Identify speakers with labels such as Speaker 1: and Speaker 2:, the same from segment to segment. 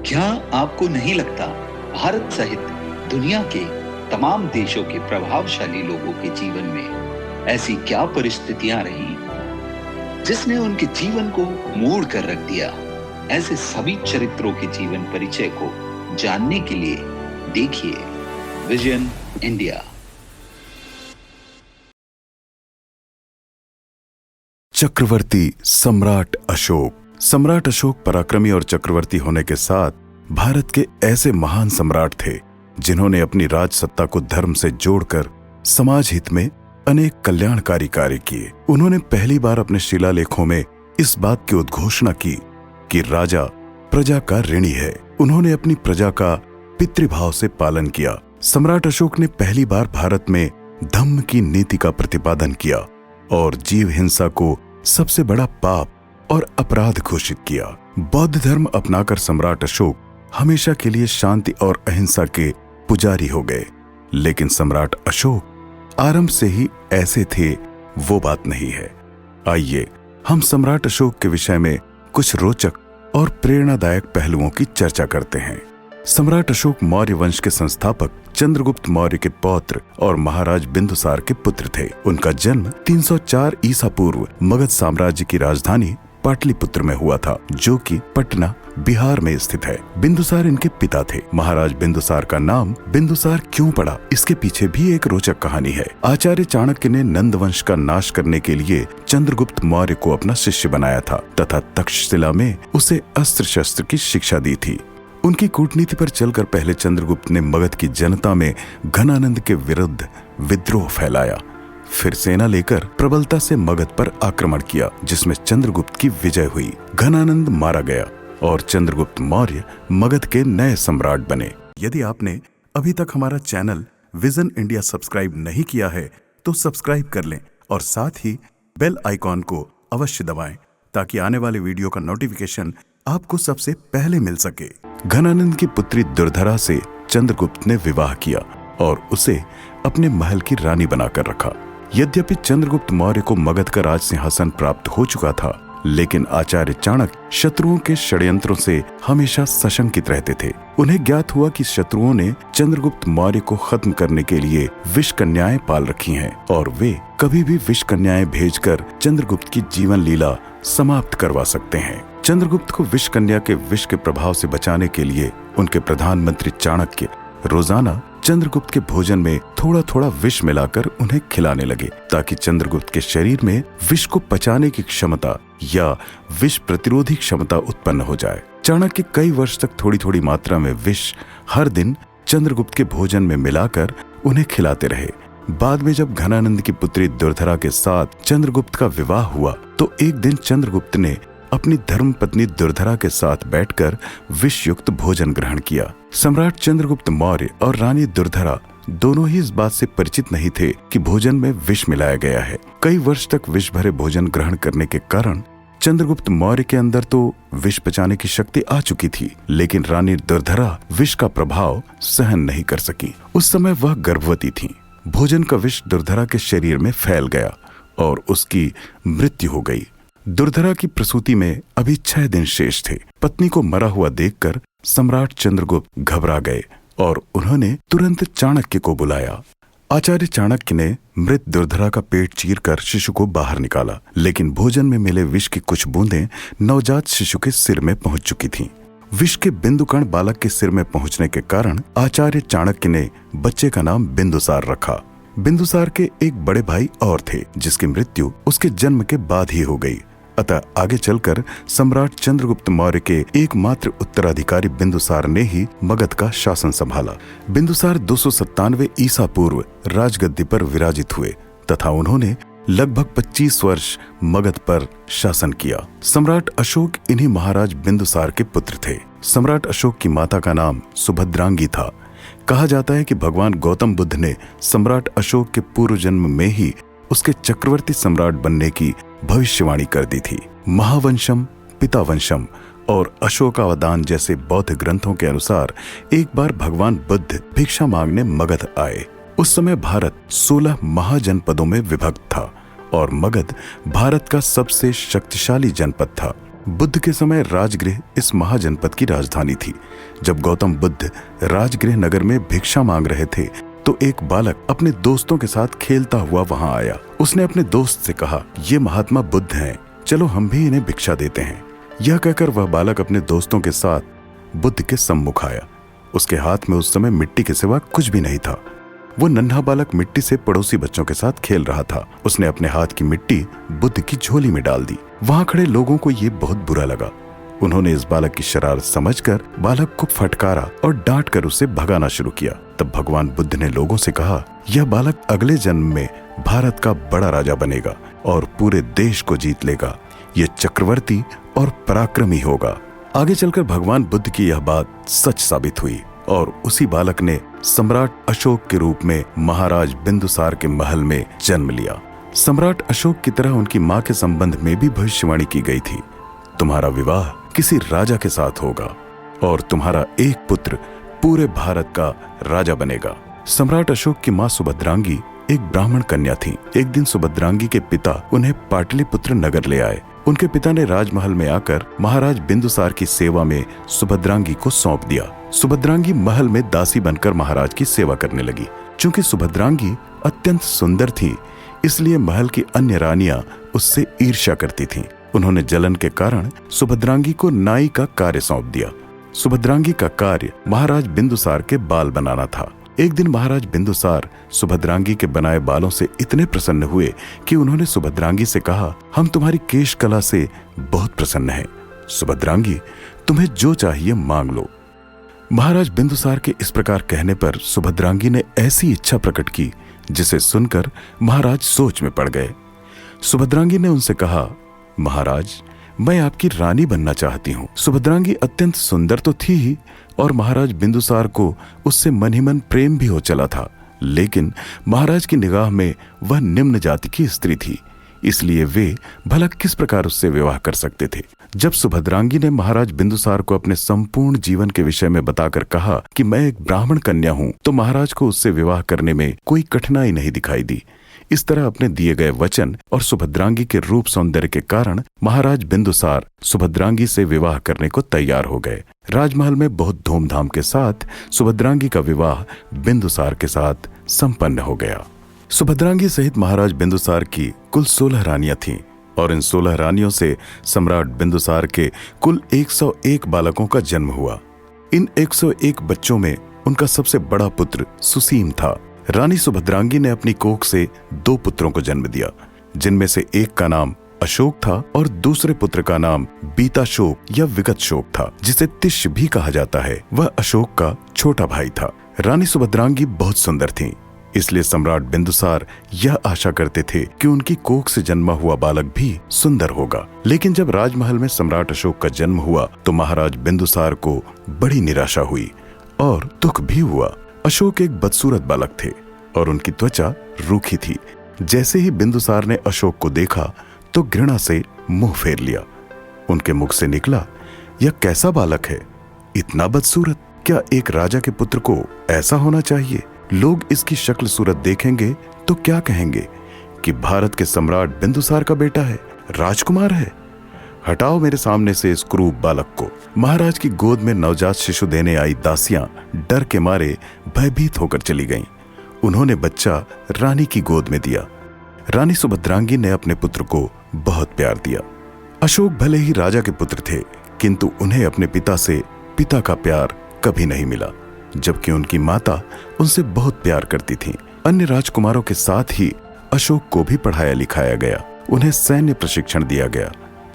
Speaker 1: क्या आपको नहीं लगता भारत सहित दुनिया के तमाम देशों के प्रभावशाली लोगों के जीवन में ऐसी क्या परिस्थितियां रही जिसने उनके जीवन को मोड़ कर रख दिया? ऐसे सभी चरित्रों के जीवन परिचय को जानने के लिए देखिए विजन इंडिया।
Speaker 2: चक्रवर्ती सम्राट अशोक। सम्राट अशोक पराक्रमी और चक्रवर्ती होने के साथ भारत के ऐसे महान सम्राट थे जिन्होंने अपनी राजसत्ता को धर्म से जोड़कर समाज हित में अनेक कल्याणकारी कार्य किए। उन्होंने पहली बार अपने शिलालेखों में इस बात की उद्घोषणा की कि राजा प्रजा का ऋणी है। उन्होंने अपनी प्रजा का पितृभाव से पालन किया। सम्राट अशोक ने पहली बार भारत में धम्म की नीति का प्रतिपादन किया और जीव हिंसा को सबसे बड़ा पाप और अपराध घोषित किया। बौद्ध धर्म अपनाकर सम्राट अशोक हमेशा के लिए शांति और अहिंसा के पुजारी हो गए। लेकिन सम्राट अशोक आरंभ से ही ऐसे थे, वो बात नहीं है। आइए हम सम्राट अशोक के विषय में कुछ रोचक और प्रेरणादायक पहलुओं की चर्चा करते हैं। सम्राट अशोक मौर्य वंश के संस्थापक चंद्रगुप्त मौर्य के पौत्र और महाराज बिंदुसार के पुत्र थे। उनका जन्म 304 ईसा पूर्व मगध साम्राज्य की राजधानी पाटलिपुत्र में हुआ था, जो कि पटना बिहार में स्थित है। बिंदुसार इनके पिता थे। महाराज बिंदुसार का नाम बिंदुसार क्यों पड़ा, इसके पीछे भी एक रोचक कहानी है। आचार्य चाणक्य ने नंद वंश का नाश करने के लिए चंद्रगुप्त मौर्य को अपना शिष्य बनाया था तथा तक्षशिला में उसे अस्त्र शस्त्र की शिक्षा दी थी। उनकी कूटनीति पर चलकर पहले चंद्रगुप्त ने मगध की जनता में घनानंद के विरुद्ध विद्रोह फैलाया। फिर सेना लेकर प्रबलता से मगध पर आक्रमण किया, जिसमें चंद्रगुप्त की विजय हुई। घनानंद मारा गया और चंद्रगुप्त मौर्य मगध के नए सम्राट बने। यदि आपने अभी तक हमारा चैनल विजन इंडिया सब्सक्राइब नहीं किया है तो सब्सक्राइब कर लें और साथ ही बेल आइकॉन को अवश्य दबाएं ताकि आने वाले वीडियो का नोटिफिकेशन आपको सबसे पहले मिल सके। घनानंद की पुत्री दुर्धरा से चंद्रगुप्त ने विवाह किया और उसे अपने महल की रानी बनाकर रखा। यद्यपि चंद्रगुप्त मौर्य को मगध का राज सिंहासन प्राप्त हो चुका था, लेकिन आचार्य चाणक्य शत्रुओं के षड्यंत्रों से हमेशा सशंकित रहते थे। उन्हें ज्ञात हुआ कि शत्रुओं ने चंद्रगुप्त मौर्य को खत्म करने के लिए विष कन्याएं पाल रखी हैं और वे कभी भी विष कन्याएं भेजकर चंद्रगुप्त की जीवन लीला समाप्त करवा सकते हैं। चंद्रगुप्त को विष कन्या के विष के प्रभाव से बचाने के लिए उनके प्रधानमंत्री चाणक्य रोजाना चंद्रगुप्त के भोजन में थोड़ा थोड़ा विष मिलाकर उन्हें खिलाने लगे, ताकि चंद्रगुप्त के शरीर में विष को पचाने की क्षमता या विष प्रतिरोधी क्षमता उत्पन्न हो जाए। चाणक्य कई वर्ष तक थोड़ी थोड़ी मात्रा में विष हर दिन चंद्रगुप्त के भोजन में मिलाकर उन्हें खिलाते रहे। बाद में जब घनानंद की पुत्री दुर्धरा के साथ चंद्रगुप्त का विवाह हुआ तो एक दिन चंद्रगुप्त ने अपनी धर्मपत्नी दुर्धरा के साथ बैठकर विष युक्त भोजन ग्रहण किया। सम्राट चंद्रगुप्त मौर्य और रानी दुर्धरा दोनों ही इस बात से परिचित नहीं थे कि भोजन में विष मिलाया गया है। कई वर्ष तक विष भरे भोजन ग्रहण करने के कारण चंद्रगुप्त मौर्य के अंदर तो विष पचाने की शक्ति आ चुकी थी, लेकिन रानी दुर्धरा विष का प्रभाव सहन नहीं कर सकी। उस समय वह गर्भवती थी। भोजन का विष दुर्धरा के शरीर में फैल गया और उसकी मृत्यु हो गई। दुर्धरा की प्रसूति में अभी 6 दिन शेष थे। पत्नी को मरा हुआ देखकर सम्राट चंद्रगुप्त घबरा गए और उन्होंने तुरंत चाणक्य को बुलाया। आचार्य चाणक्य ने मृत दुर्धरा का पेट चीरकर शिशु को बाहर निकाला, लेकिन भोजन में मिले विष की कुछ बूंदें नवजात शिशु के सिर में पहुंच चुकी थीं। विष के बिंदुकण बालक के सिर में पहुंचने के कारण आचार्य चाणक्य ने बच्चे का नाम बिंदुसार रखा। बिंदुसार के एक बड़े भाई और थे जिसकी मृत्यु उसके जन्म के बाद ही हो गई। अतः आगे चलकर सम्राट चंद्रगुप्त मौर्य के एकमात्र उत्तराधिकारी बिंदुसार ने ही मगध का शासन संभाला। बिंदुसार 297 ईसा पूर्व राजगद्दी पर विराजित हुए तथा उन्होंने लगभग 25 वर्ष मगध पर शासन किया। सम्राट अशोक इन्हीं महाराज बिंदुसार के पुत्र थे। सम्राट अशोक की माता का नाम सुभद्रांगी था। कहा जाता है कि भगवान गौतम बुद्ध ने सम्राट अशोक के पूर्व जन्म में ही उसके चक्रवर्ती सम्राट बनने की भविष्यवाणी कर दी थी। महावंशम, पितावंशम और अशोकावदान जैसे बौद्ध ग्रंथों के अनुसार एक बार भगवान बुद्ध भिक्षा मांगने मगध आए। उस समय भारत 16 महाजनपदों में विभक्त था और मगध भारत का सबसे शक्तिशाली जनपद था। बुद्ध के समय राजगृह इस महाजनपद की राजधानी थी। जब गौतम बुद्ध राजगृह नगर में भिक्षा मांग रहे थे तो एक बालक अपने दोस्तों के साथ खेलता हुआ वहां आया। उसने अपने दोस्त से कहा, ये महात्मा बुद्ध हैं, चलो हम भी इन्हें भिक्षा देते हैं। यह कहकर वह बालक अपने दोस्तों के साथ बुद्ध के सम्मुख आया। उसके हाथ में उस समय मिट्टी के सिवा कुछ भी नहीं था। वो नन्हा बालक मिट्टी से पड़ोसी बच्चों के साथ खेल रहा था। उसने अपने हाथ की मिट्टी बुद्ध की झोली में डाल दी। वहां खड़े लोगों को ये बहुत बुरा लगा। उन्होंने इस बालक की शरारत समझकर बालक को फटकारा और डांट कर उसे भगाना शुरू किया। तब भगवान बुद्ध ने लोगों से कहा, यह बालक अगले जन्म में भारत का बड़ा राजा बनेगा और पूरे देश को जीत लेगा। यह चक्रवर्ती और पराक्रमी होगा। आगे चलकर भगवान बुद्ध की यह बात सच साबित हुई और उसी बालक ने सम्राट अशोक के रूप में महाराज बिंदुसार के महल में जन्म लिया। सम्राट अशोक की तरह उनकी मां के संबंध में भी भविष्यवाणी की गई थी, तुम्हारा विवाह किसी राजा के साथ होगा और तुम्हारा एक पुत्र पूरे भारत का राजा बनेगा। सम्राट अशोक की मां सुभद्रांगी एक ब्राह्मण कन्या थी। एक दिन सुभद्रांगी के पिता उन्हें पाटलिपुत्र नगर ले आए। उनके पिता ने राजमहल में आकर महाराज बिंदुसार की सेवा में सुभद्रांगी को सौंप दिया। सुभद्रांगी महल में दासी बनकर महाराज की सेवा करने लगी। चूंकि सुभद्रांगी अत्यंत सुंदर थी, इसलिए महल की अन्य रानियां उससे ईर्ष्या करती थीं। उन्होंने जलन के कारण सुभद्रांगी को नाई का कार्य सौंप दिया। सुभद्रांगी का कार्य महाराज बिंदुसार के बाल बनाना था। एक दिन महाराज बिंदुसार सुभद्रांगी के बनाए बालों से इतने प्रसन्न हुए कि उन्होंने सुभद्रांगी से कहा, हम तुम्हारी केश कला से बहुत प्रसन्न हैं। सुभद्रांगी, तुम्हें जो चाहिए मांग लो। महाराज बिंदुसार के इस प्रकार कहने पर सुभद्रांगी ने ऐसी इच्छा प्रकट की जिसे सुनकर महाराज सोच में पड़ गए। सुभद्रांगी ने उनसे कहा, महाराज, मैं आपकी रानी बनना चाहती हूँ। सुभद्रांगी अत्यंत सुंदर तो थी ही और महाराज बिंदुसार को उससे मन ही मन प्रेम भी हो चला था, लेकिन महाराज की निगाह में वह निम्न जाति की स्त्री थी, इसलिए वे भला किस प्रकार उससे विवाह कर सकते थे। जब सुभद्रांगी ने महाराज बिंदुसार को अपने संपूर्ण जीवन के विषय में बताकर कहा कि मैं एक ब्राह्मण कन्या हूँ, तो महाराज को उससे विवाह करने में कोई कठिनाई नहीं दिखाई दी। इस तरह अपने दिए गए वचन और सुभद्रांगी के रूप सौंदर्य के कारण महाराज बिंदुसार सुभद्रांगी से विवाह करने को तैयार हो गए। राजमहल में बहुत धूमधाम के साथ सुभद्रांगी का विवाह बिंदुसार के साथ संपन्न हो गया। सुभद्रांगी सहित महाराज बिंदुसार की कुल 16 रानियां थीं और इन 16 रानियों से सम्राट बिंदुसार के कुल 101 बालकों का जन्म हुआ। इन 101 बच्चों में उनका सबसे बड़ा पुत्र सुसीम था। रानी सुभद्रांगी ने अपनी कोख से 2 पुत्रों को जन्म दिया, जिनमें से एक का नाम अशोक था और दूसरे पुत्र का नाम बीताशोक या विगत शोक था, जिसे तिष्य भी कहा जाता है। वह अशोक का छोटा भाई था। रानी सुभद्रांगी बहुत सुंदर थीं, इसलिए सम्राट बिंदुसार यह आशा करते थे कि उनकी कोख से जन्मा हुआ बालक भी सुंदर होगा। लेकिन जब राजमहल में सम्राट अशोक का जन्म हुआ तो महाराज बिंदुसार को बड़ी निराशा हुई और दुख भी हुआ। अशोक एक बदसूरत बालक थे और उनकी त्वचा रूखी थी। जैसे ही बिंदुसार ने अशोक को देखा तो घृणा से मुंह फेर लिया। उनके मुख से निकला, यह कैसा बालक है, इतना बदसूरत? क्या एक राजा के पुत्र को ऐसा होना चाहिए? लोग इसकी शक्ल सूरत देखेंगे तो क्या कहेंगे कि भारत के सम्राट बिंदुसार का बेटा है, राजकुमार है। हटाओ मेरे सामने से इस क्रूर बालक को। महाराज की गोद में नवजात शिशु देने आई दासियां डर के मारे भयभीत होकर चली गईं। उन्होंने बच्चा रानी की गोद में दिया। रानी सुभद्रांगी ने अपने पुत्र को बहुत प्यार दिया। अशोक भले ही राजा के पुत्र थे, किंतु उन्हें अपने पिता से पिता का प्यार कभी नहीं मिला, जबकि उनकी माता उनसे बहुत प्यार करती थी। अन्य राजकुमारों के साथ ही अशोक को भी पढ़ाया लिखाया गया। उन्हें सैन्य प्रशिक्षण दिया गया।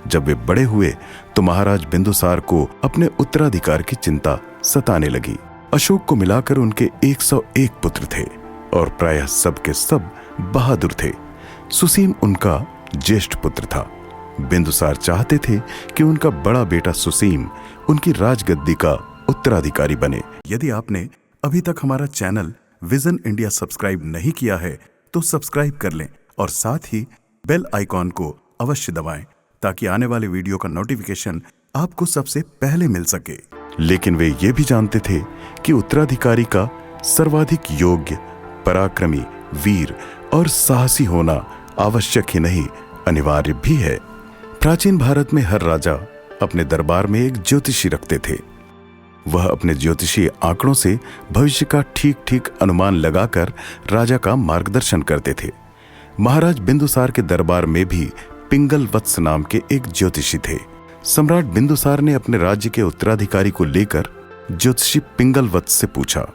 Speaker 2: जब वे बड़े हुए तो महाराज बिंदुसार को अपने उत्तराधिकार की चिंता सताने लगी। अशोक को मिलाकर उनके 101 पुत्र थे और प्रायः सब के सब बहादुर थे। सुसीम उनका ज्येष्ठ पुत्र था। बिंदुसार चाहते थे कि उनका बड़ा बेटा सुसीम उनकी राजगद्दी का उत्तराधिकारी बने। यदि आपने अभी तक हमारा चैनल विजन इंडिया सब्सक्राइब नहीं किया है तो सब्सक्राइब कर लें और साथ ही बेल आइकॉन को अवश्य दबाएं ताकि आने वाले वीडियो का नोटिफिकेशन आपको सबसे पहले मिल सके। लेकिन वे ये भी जानते थे कि उत्तराधिकारी का सर्वाधिक योग्य, पराक्रमी, वीर और साहसी होना आवश्यक ही नहीं, अनिवार्य भी है। प्राचीन भारत में हर राजा अपने दरबार में एक ज्योतिषी रखते थे। वह अपने ज्योतिषीय आंकड़ों से भविष्य का ठीक ठीक अनुमान लगाकर राजा का मार्गदर्शन करते थे। महाराज बिंदुसार के दरबार में भी पिंगल वत्स नाम के एक ज्योतिषी थे। सम्राट बिंदुसार ने अपने राज्य के उत्तराधिकारी को लेकर ज्योतिषी पिंगल वत्स से पूछा,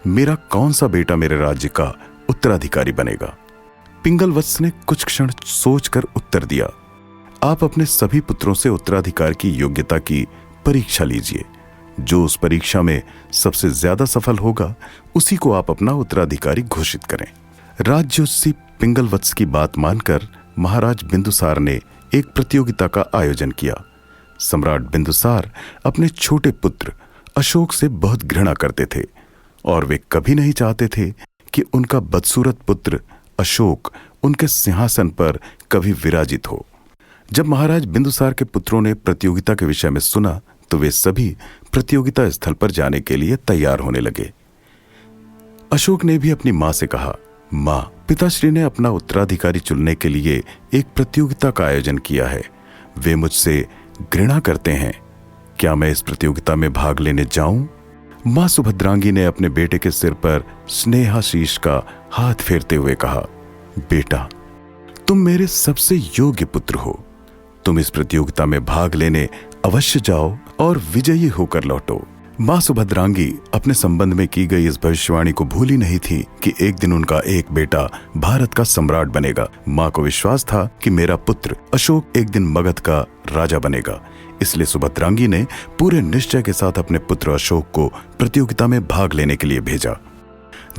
Speaker 2: मेरा कौन सा बेटा मेरे राज्य का उत्तराधिकारी बनेगा? पिंगल वत्स ने कुछ क्षण सोचकर उत्तर दिया, आप अपने सभी पुत्रों से उत्तराधिकार की योग्यता की परीक्षा लीजिए। जो उस परीक्षा में सबसे ज्यादा सफल होगा उसी को आप अपना उत्तराधिकारी घोषित करें। राज्योत्सी पिंगल वत्स की बात मानकर महाराज बिंदुसार ने एक प्रतियोगिता का आयोजन किया। सम्राट बिंदुसार अपने छोटे पुत्र अशोक से बहुत घृणा करते थे और वे कभी नहीं चाहते थे कि उनका बदसूरत पुत्र अशोक उनके सिंहासन पर कभी विराजित हो। जब महाराज बिंदुसार के पुत्रों ने प्रतियोगिता के विषय में सुना तो वे सभी प्रतियोगिता स्थल पर जाने के लिए तैयार होने लगे। अशोक ने भी अपनी मां से कहा, मां, पिताश्री ने अपना उत्तराधिकारी चुनने के लिए एक प्रतियोगिता का आयोजन किया है। वे मुझसे घृणा करते हैं। क्या मैं इस प्रतियोगिता में भाग लेने जाऊं? मां सुभद्रांगी ने अपने बेटे के सिर पर स्नेहाशीष का हाथ फेरते हुए कहा, बेटा, तुम मेरे सबसे योग्य पुत्र हो। तुम इस प्रतियोगिता में भाग लेने अवश्य जाओ और विजयी होकर लौटो। मां सुभद्रांगी अपने संबंध में की गई इस भविष्यवाणी को भूली नहीं थी कि एक दिन उनका एक बेटा भारत का सम्राट बनेगा। मां को विश्वास था कि मेरा पुत्र अशोक एक दिन मगध का राजा बनेगा। इसलिए सुभद्रांगी ने पूरे निश्चय के साथ अपने पुत्र अशोक को प्रतियोगिता में भाग लेने के लिए भेजा।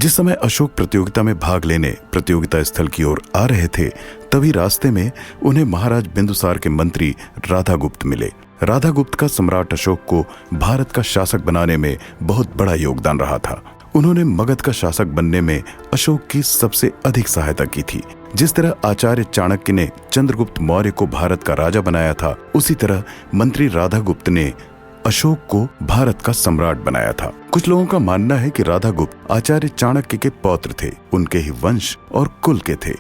Speaker 2: जिस समय अशोक प्रतियोगिता में भाग लेने प्रतियोगिता स्थल की ओर आ रहे थे, तभी रास्ते में उन्हें महाराज बिंदुसार के मंत्री राधागुप्त मिले। राधागुप्त का सम्राट अशोक को भारत का शासक बनाने में बहुत बड़ा योगदान रहा था। उन्होंने मगध का शासक बनने में अशोक की सबसे अधिक सहायता की थी। जिस तरह आचार्य चाणक्य ने चंद्रगुप्त मौर्य को भारत का राजा बनाया था, उसी तरह मंत्री राधागुप्त ने अशोक को भारत का सम्राट बनाया था। कुछ लोगों का मानना है कि राधागुप्त आचार्य चाणक्य के पौत्र थे, उनके ही वंश और कुल के थे।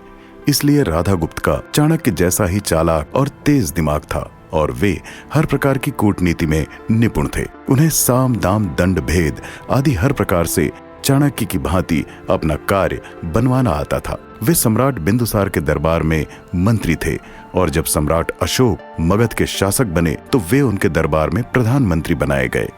Speaker 2: इसलिए राधागुप्त का चाणक्य जैसा ही चालाक और तेज दिमाग था और वे हर प्रकार की कूटनीति में निपुण थे। उन्हें साम दाम दंड भेद आदि हर प्रकार से चाणक्य की भांति अपना कार्य बनवाना आता था। वे सम्राट बिंदुसार के दरबार में मंत्री थे और जब सम्राट अशोक मगध के शासक बने तो वे उनके दरबार में प्रधानमंत्री बनाए गए।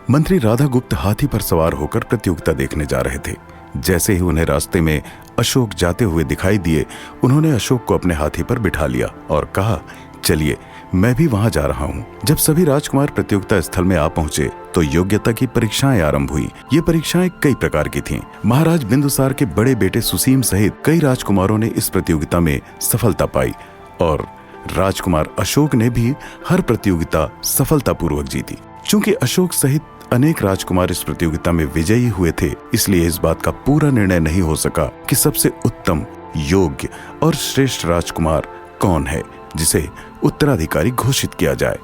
Speaker 2: मंत्री राधागुप्त हाथी पर सवार होकर प्रतियोगिता देखने जा रहे थे। जैसे ही उन्हें रास्ते में अशोक जाते हुए दिखाई दिए, उन्होंने अशोक को अपने हाथी पर बिठा लिया और कहा, चलिए, मैं भी वहां जा रहा हूं। जब सभी राजकुमार प्रतियोगिता स्थल में आ पहुंचे तो योग्यता की परीक्षाएं आरंभ हुई। ये परीक्षाएं कई प्रकार की थीं। महाराज बिंदुसार के बड़े बेटे सुसीम सहित कई राजकुमारों ने इस प्रतियोगिता में सफलता पाई और राजकुमार अशोक ने भी हर प्रतियोगिता सफलतापूर्वक जीती। चूंकि अशोक सहित अनेक राजकुमार इस प्रतियोगिता में विजयी हुए थे, इसलिए इस बात का पूरा निर्णय नहीं हो सका कि सबसे उत्तम, योग्य और श्रेष्ठ राजकुमार कौन है जिसे उत्तराधिकारी घोषित किया जाए।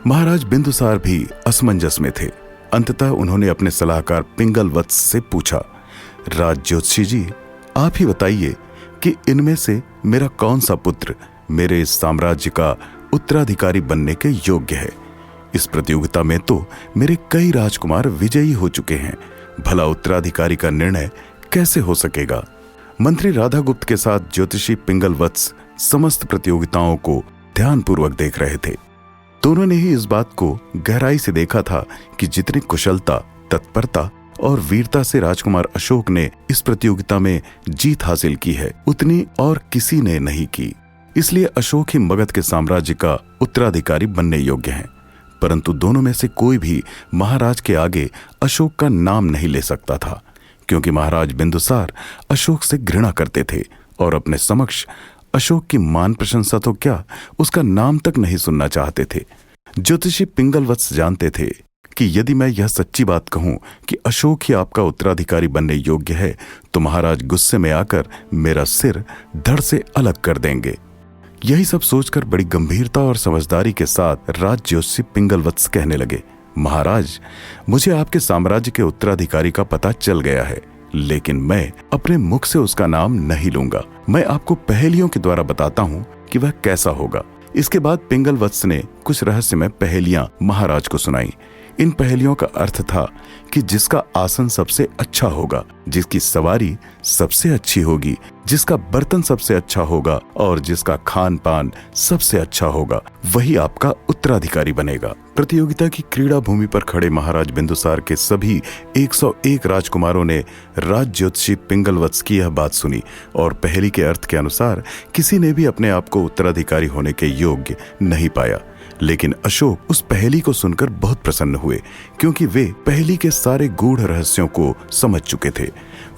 Speaker 2: महाराज बिंदुसार भी असमंजस में थे। अंततः उन्होंने अपने सलाहकार पिंगल वत्स से पूछा, राज ज्योतिषी जी, आप ही बताइए कि इनमें से मेरा कौन सा पुत्र मेरे इस साम्राज्य का उत्तराधिकारी बनने के योग्य है। इस प्रतियोगिता में तो मेरे कई राजकुमार विजयी हो चुके हैं, भला उत्तराधिकारी का निर्णय कैसे हो सकेगा। मंत्री राधागुप्त के साथ ज्योतिषी पिंगल वत्स समस्त प्रतियोगिताओं को ध्यानपूर्वक देख रहे थे। दोनों ने ही इस बात को गहराई से देखा था कि जितनी कुशलता, तत्परता और वीरता से राजकुमार अशोक ने इस प्रतियोगिता में जीत हासिल की है, उतनी और किसी ने नहीं की। इसलिए अशोक ही मगध के साम्राज्य का उत्तराधिकारी बनने योग्य हैं। परंतु दोनों में से कोई भी महाराज के आगे अशोक का नाम नहीं ले सकता था, क्योंकि महाराज बिंदुसार अशोक से घृणा करते थे और अपने समक्ष अशोक की मान प्रशंसा तो क्या, उसका नाम तक नहीं सुनना चाहते थे। ज्योतिषी पिंगल वत्स जानते थे कि यदि मैं यह सच्ची बात कहूं कि अशोक ही आपका उत्तराधिकारी बनने योग्य है, तो महाराज गुस्से में आकर मेरा सिर धड़ से अलग कर देंगे। यही सब सोचकर बड़ी गंभीरता और समझदारी के साथ राज ज्योतिषी पिंगल वत्स कहने लगे, महाराज, मुझे आपके साम्राज्य के उत्तराधिकारी का पता चल गया है, लेकिन मैं अपने मुख से उसका नाम नहीं लूंगा। मैं आपको पहेलियों के द्वारा बताता हूँ कि वह कैसा होगा। इसके बाद पिंगल वत्स ने कुछ रहस्यमय पहेलियां महाराज को सुनाई। इन पहेलियों का अर्थ था कि जिसका आसन सबसे अच्छा होगा, जिसकी सवारी सबसे अच्छी होगी, जिसका बर्तन सबसे अच्छा होगा और जिसका खान पान सबसे अच्छा होगा, वही आपका उत्तराधिकारी बनेगा। प्रतियोगिता की क्रीड़ा भूमि पर खड़े महाराज बिंदुसार के सभी 101 राजकुमारों ने राज ज्योतिषी पिंगल वत्स की यह बात सुनी और पहेली के अर्थ के अनुसार किसी ने भी अपने आप को उत्तराधिकारी होने के योग्य नहीं पाया। लेकिन अशोक उस पहेली को सुनकर बहुत प्रसन्न हुए, क्योंकि वे पहेली के सारे गूढ़ रहस्यों को समझ चुके थे।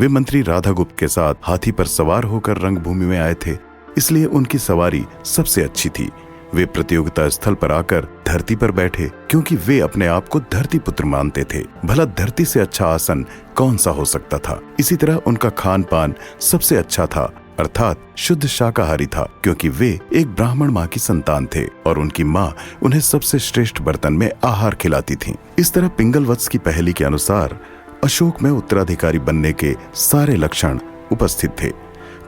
Speaker 2: वे मंत्री राधागुप्त के साथ हाथी पर सवार होकर रंगभूमि में आए थे, इसलिए उनकी सवारी सबसे अच्छी थी। वे प्रतियोगिता स्थल पर आकर धरती पर बैठे, क्योंकि वे अपने आप को धरती पुत्र मानते थे। भला धरती से अच्छा आसन कौन सा हो सकता था। इसी तरह उनका खान पान सबसे अच्छा था, अर्थात शुद्ध शाकाहारी था, क्योंकि वे एक ब्राह्मण माँ की संतान थे और उनकी माँ उन्हें सबसे श्रेष्ठ बर्तन में आहार खिलाती थी। इस तरह पिंगल वत्स की पहेली के अनुसार अशोक में उत्तराधिकारी बनने के सारे लक्षण उपस्थित थे।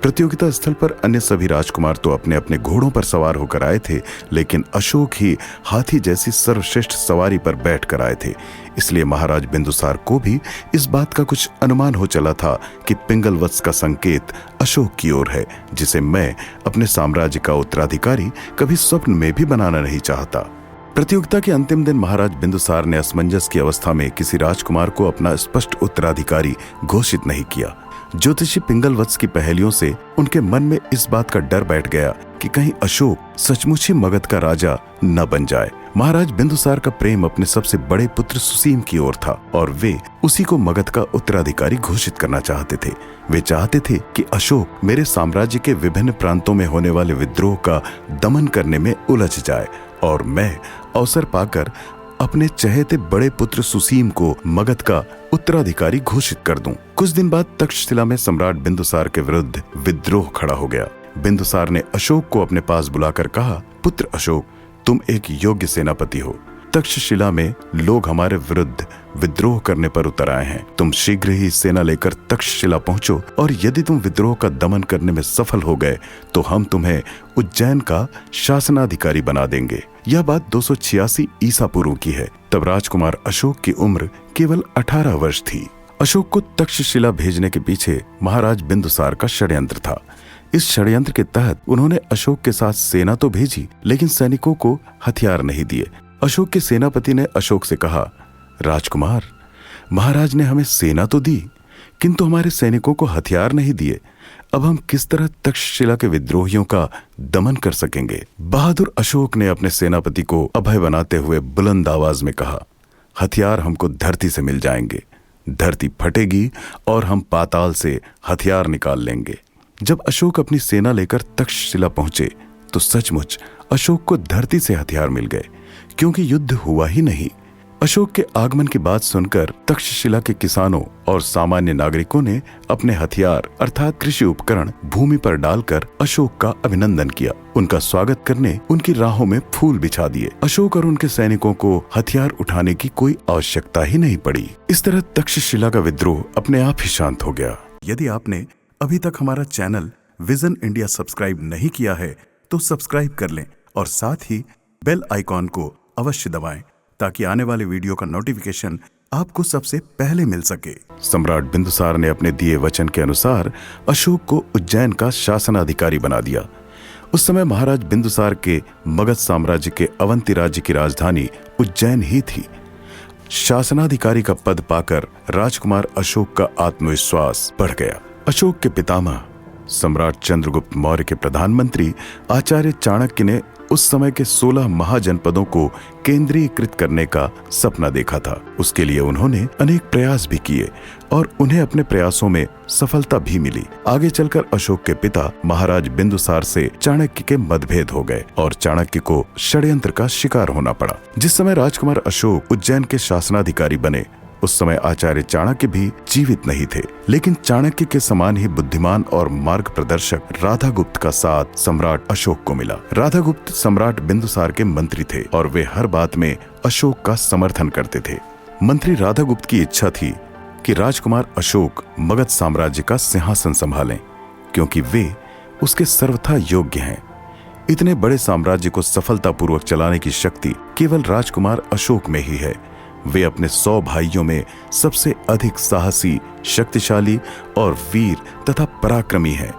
Speaker 2: प्रतियोगिता स्थल पर अन्य सभी राजकुमार तो अपने अपने घोड़ों पर सवार होकर आए थे, लेकिन अशोक ही हाथी जैसी सर्वश्रेष्ठ सवारी पर बैठ कर आए थे। इसलिए महाराज बिंदुसार को भी इस बात का कुछ अनुमान हो चला था कि पिंगल वत्स का संकेत अशोक की ओर है, जिसे मैं अपने साम्राज्य का उत्तराधिकारी कभी स्वप्न में भी बनाना नहीं चाहता। प्रतियोगिता के अंतिम दिन महाराज बिंदुसार ने असमंजस की अवस्था में किसी राजकुमार को अपना स्पष्ट उत्तराधिकारी घोषित नहीं किया। ज्योतिषी पिंगल वत्स की पहेलियों से उनके मन में इस बात का डर बैठ गया कि कहीं अशोक सचमुच ही मगध का राजा न बन जाए। महाराज बिंदुसार का प्रेम अपने सबसे बड़े पुत्र सुसीम की ओर था और वे उसी को मगध का उत्तराधिकारी घोषित करना चाहते थे। वे चाहते थे कि अशोक मेरे साम्राज्य के विभिन्न प्रांतों में होने वाले विद्रोह का दमन करने में उलझ जाए और मैं अवसर पाकर अपने चहेते बड़े पुत्र सुसीम को मगध का उत्तराधिकारी घोषित कर दूं। कुछ दिन बाद तक्षशिला में सम्राट बिंदुसार के विरुद्ध विद्रोह खड़ा हो गया। बिंदुसार ने अशोक को अपने पास बुलाकर कहा, पुत्र अशोक, तुम एक योग्य सेनापति हो। तक्षशिला में लोग हमारे विरुद्ध विद्रोह करने पर उतर आए हैं। तुम शीघ्र ही सेना लेकर तक्षशिला पहुंचो और यदि तुम विद्रोह का दमन करने में सफल हो गए तो हम तुम्हें उज्जैन का शासनाधिकारी बना देंगे। यह बात 286 ईसा पूर्व की है। तब राजकुमार अशोक की उम्र केवल 18 वर्ष थी। अशोक को तक्षशिला भेजने के पीछे महाराज बिंदुसार का षड्यंत्र था। इस षड्यंत्र के तहत उन्होंने अशोक के साथ सेना तो भेजी, लेकिन सैनिकों को हथियार नहीं दिए। अशोक के सेनापति ने अशोक से कहा, राजकुमार, महाराज ने हमें सेना तो दी, किंतु हमारे सैनिकों को हथियार नहीं दिए। अब हम किस तरह तक्षशिला के विद्रोहियों का दमन कर सकेंगे। बहादुर अशोक ने अपने सेनापति को अभय बनाते हुए बुलंद आवाज में कहा, हथियार हमको धरती से मिल जाएंगे। धरती फटेगी और हम पाताल से हथियार निकाल लेंगे। जब अशोक अपनी सेना लेकर तक्षशिला पहुंचे तो सचमुच अशोक को धरती से हथियार मिल गए, क्योंकि युद्ध हुआ ही नहीं। अशोक के आगमन की बात सुनकर तक्षशिला के किसानों और सामान्य नागरिकों ने अपने हथियार अर्थात कृषि उपकरण भूमि पर डालकर अशोक का अभिनंदन किया। उनका स्वागत करने उनकी राहों में फूल बिछा दिए। अशोक और उनके सैनिकों को हथियार उठाने की कोई आवश्यकता ही नहीं पड़ी। इस तरह तक्षशिला का विद्रोह अपने आप ही शांत हो गया। यदि आपने अभी तक हमारा चैनल विजन इंडिया सब्सक्राइब नहीं किया है तो सब्सक्राइब कर लें और साथ ही बेल आइकॉन को अवश्य दबाएं, ताकि आने वाले वीडियो का नोटिफिकेशन आपको सबसे पहले मिल सके। सम्राट बिंदुसार ने अपने दिए वचन के अनुसार अशोक को उज्जैन का शासनाधिकारी बना दिया। उस समय महाराज बिंदुसार के मगध साम्राज्य के अवंती राज्य की राजधानी उज्जैन ही थी। शासनाधिकारी का पद पाकर राजकुमार अशोक का आत्मविश्वास बढ़ गया। अशोक के पितामह सम्राट चंद्रगुप्त मौर्य के प्रधानमंत्री आचार्य चाणक्य ने उस समय के 16 महाजनपदों को केंद्रीकृत करने का सपना देखा था। उसके लिए उन्होंने अनेक प्रयास भी किए और उन्हें अपने प्रयासों में सफलता भी मिली। आगे चलकर अशोक के पिता महाराज बिंदुसार से चाणक्य के मतभेद हो गए और चाणक्य को षड्यंत्र का शिकार होना पड़ा। जिस समय राजकुमार अशोक उज्जैन के शासनाधिकारी बने उस समय आचार्य चाणक्य भी जीवित नहीं थे, लेकिन चाणक्य के समान ही बुद्धिमान और मार्ग प्रदर्शक राधागुप्त का साथ सम्राट अशोक को मिला। राधागुप्त सम्राट बिंदुसार के मंत्री थे और वे हर बात में अशोक का समर्थन करते थे। मंत्री राधागुप्त की इच्छा थी कि राजकुमार अशोक मगध साम्राज्य का सिंहासन संभालें, क्योंकि वे उसके सर्वथा योग्य हैं। इतने बड़े साम्राज्य को सफलतापूर्वक चलाने की शक्ति केवल राजकुमार अशोक में ही है। वे अपने 100 भाइयों में सबसे अधिक साहसी, शक्तिशाली और वीर तथा पराक्रमी हैं।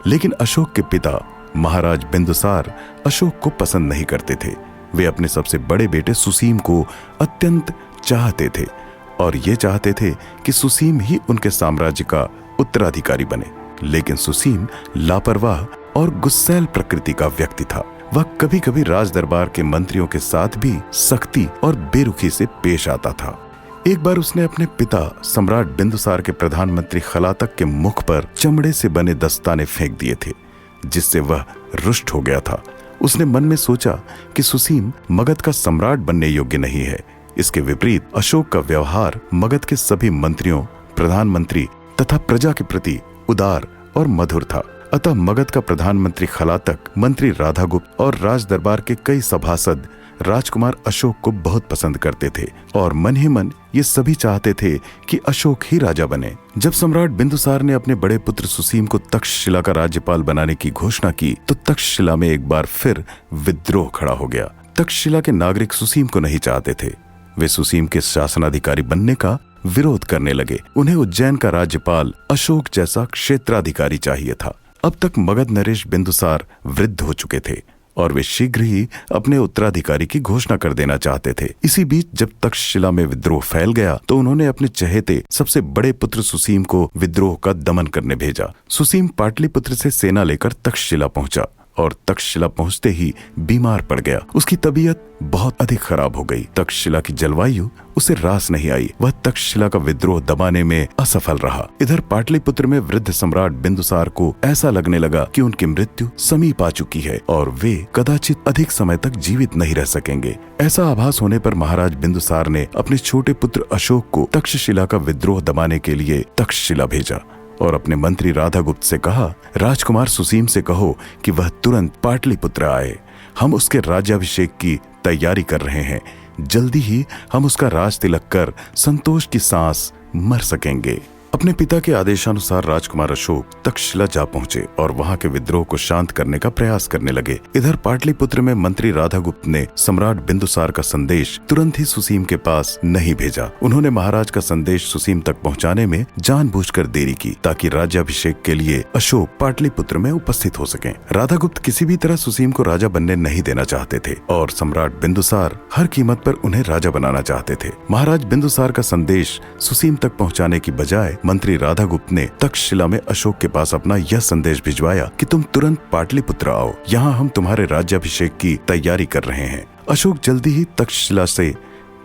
Speaker 2: लेकिन अशोक के पिता महाराज बिंदुसार अशोक को पसंद नहीं करते थे। वे अपने सबसे बड़े बेटे सुसीम को अत्यंत चाहते थे और ये चाहते थे कि सुसीम ही उनके साम्राज्य का उत्तराधिकारी बने। लेकिन सुसीम लापरवाह और गुस्सैल प्रकृति का व्यक्ति था। वह कभी कभी राज दरबार के मंत्रियों के साथ भी सख्ती और बेरुखी से पेश आता था। एक बार उसने अपने पिता सम्राट बिंदुसार के प्रधानमंत्री खलातक के मुख पर चमड़े से बने दस्ताने फेंक दिए थे, जिससे वह रुष्ट हो गया था। उसने मन में सोचा कि सुसीम मगध का सम्राट बनने योग्य नहीं है। इसके विपरीत अशोक का व्यवहार मगध के सभी मंत्रियों, प्रधानमंत्री तथा प्रजा के प्रति उदार और मधुर था। अतः मगध का प्रधानमंत्री खलातक, मंत्री राधागुप्त और राज दरबार के कई सभासद राजकुमार अशोक को बहुत पसंद करते थे और मन ही मन ये सभी चाहते थे कि अशोक ही राजा बने। जब सम्राट बिंदुसार ने अपने बड़े पुत्र सुसीम को तक्षशिला का राज्यपाल बनाने की घोषणा की तो तक्षशिला में एक बार फिर विद्रोह खड़ा हो गया। तक्षशिला के नागरिक सुसीम को नहीं चाहते थे। वे सुसीम के शासनाधिकारी बनने का विरोध करने लगे। उन्हें उज्जैन का राज्यपाल अशोक जैसा क्षेत्राधिकारी चाहिए था। अब तक मगध नरेश बिंदुसार वृद्ध हो चुके थे और वे शीघ्र ही अपने उत्तराधिकारी की घोषणा कर देना चाहते थे। इसी बीच जब तक्षशिला में विद्रोह फैल गया तो उन्होंने अपने चहेते सबसे बड़े पुत्र सुसीम को विद्रोह का दमन करने भेजा। सुसीम पाटलिपुत्र से सेना लेकर तक्षशिला पहुंचा और तक्षशिला पहुंचते ही बीमार पड़ गया। उसकी तबीयत बहुत अधिक खराब हो गई। तक्षशिला की जलवायु उसे रास नहीं आई। वह तक्षशिला का विद्रोह दबाने में असफल रहा। इधर पाटलिपुत्र में वृद्ध सम्राट बिंदुसार को ऐसा लगने लगा कि उनकी मृत्यु समीप आ चुकी है और वे कदाचित अधिक समय तक जीवित नहीं रह सकेंगे। ऐसा आभास होने पर महाराज बिंदुसार ने अपने छोटे पुत्र अशोक को तक्षशिला का विद्रोह दबाने के लिए तक्षशिला भेजा और अपने मंत्री राधागुप्त से कहा, राजकुमार सुसीम से कहो कि वह तुरंत पाटलिपुत्र आए। हम उसके राज्याभिषेक की तैयारी कर रहे हैं। जल्दी ही हम उसका राज तिलक कर संतोष की सांस मर सकेंगे। अपने पिता के आदेशानुसार राजकुमार अशोक तक्षशिला जा पहुंचे और वहां के विद्रोह को शांत करने का प्रयास करने लगे। इधर पाटलिपुत्र में मंत्री राधागुप्त ने सम्राट बिंदुसार का संदेश तुरंत ही सुसीम के पास नहीं भेजा। उन्होंने महाराज का संदेश सुसीम तक पहुंचाने में जानबूझकर देरी की ताकि राज्याभिषेक के लिए अशोक पाटलिपुत्र में उपस्थित हो सकें। राधागुप्त किसी भी तरह सुसीम को राजा बनने नहीं देना चाहते थे और सम्राट बिंदुसार हर कीमत पर उन्हें राजा बनाना चाहते थे। महाराज बिंदुसार का संदेश सुसीम तक पहुँचाने की बजाय मंत्री राधागुप्त ने तक्षशिला में अशोक के पास अपना यह संदेश भिजवाया कि तुम तुरंत पाटलिपुत्र आओ, यहाँ हम तुम्हारे राज्याभिषेक की तैयारी कर रहे हैं। अशोक जल्दी ही तक्षशिला से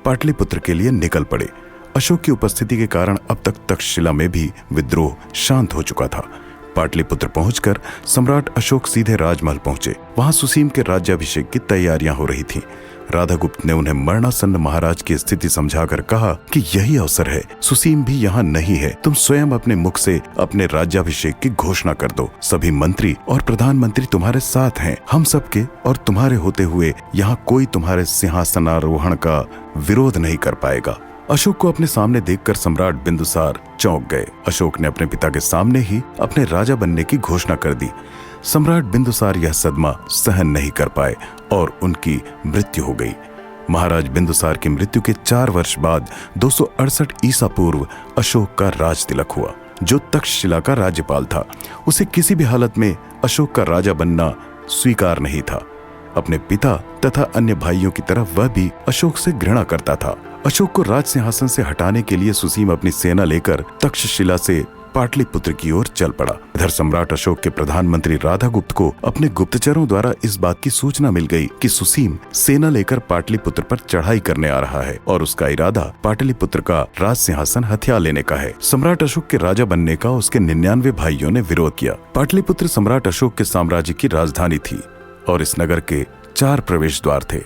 Speaker 2: पाटलिपुत्र के लिए निकल पड़े। अशोक की उपस्थिति के कारण अब तक तक्षशिला में भी विद्रोह शांत हो चुका था। पाटलिपुत्र पहुंचकर सम्राट अशोक सीधे राजमहल पहुंचे। वहां सुसीम के राज्याभिषेक की तैयारियां हो रही थीं। राधागुप्त ने उन्हें मरणासन्न महाराज की स्थिति समझाकर कहा कि यही अवसर है, सुसीम भी यहाँ नहीं है। तुम स्वयं अपने मुख से अपने राज्याभिषेक की घोषणा कर दो। सभी मंत्री और प्रधानमंत्री तुम्हारे साथ हैं। हम सबके और तुम्हारे होते हुए यहाँ कोई तुम्हारे सिंहासनारोहण का विरोध नहीं कर पाएगा। अशोक को अपने सामने देखकर सम्राट बिंदुसार चौंक गए। अशोक ने अपने पिता के सामने ही अपने राजा बनने की घोषणा कर दी। सम्राट बिंदुसार यह सदमा सहन नहीं कर पाए और उनकी मृत्यु हो गई। महाराज बिंदुसार की मृत्यु के 4 वर्ष बाद 268 ईसा पूर्व अशोक का राज तिलक हुआ, जो तक्षशिला का राज्यपाल था। उसे किसी भी हालत में अशोक का राजा बनना स्वीकार नहीं था। अपने पिता तथा अन्य भाइयों की तरह वह भी अशोक से घृणा करता था। अशोक को राज सिंहासन से हटाने के लिए सुसीम अपनी सेना लेकर तक्षशिला से पाटलिपुत्र की ओर चल पड़ा। इधर सम्राट अशोक के प्रधानमंत्री राधागुप्त को अपने गुप्तचरों द्वारा इस बात की सूचना मिल गई कि सुसीम सेना लेकर पाटलिपुत्र पर चढ़ाई करने आ रहा है और उसका इरादा पाटलिपुत्र का राज सिंहासन हथिया लेने का है। सम्राट अशोक के राजा बनने का उसके 99 भाइयों ने विरोध किया। पाटलिपुत्र सम्राट अशोक के साम्राज्य की राजधानी थी और इस नगर के 4 प्रवेश द्वार थे।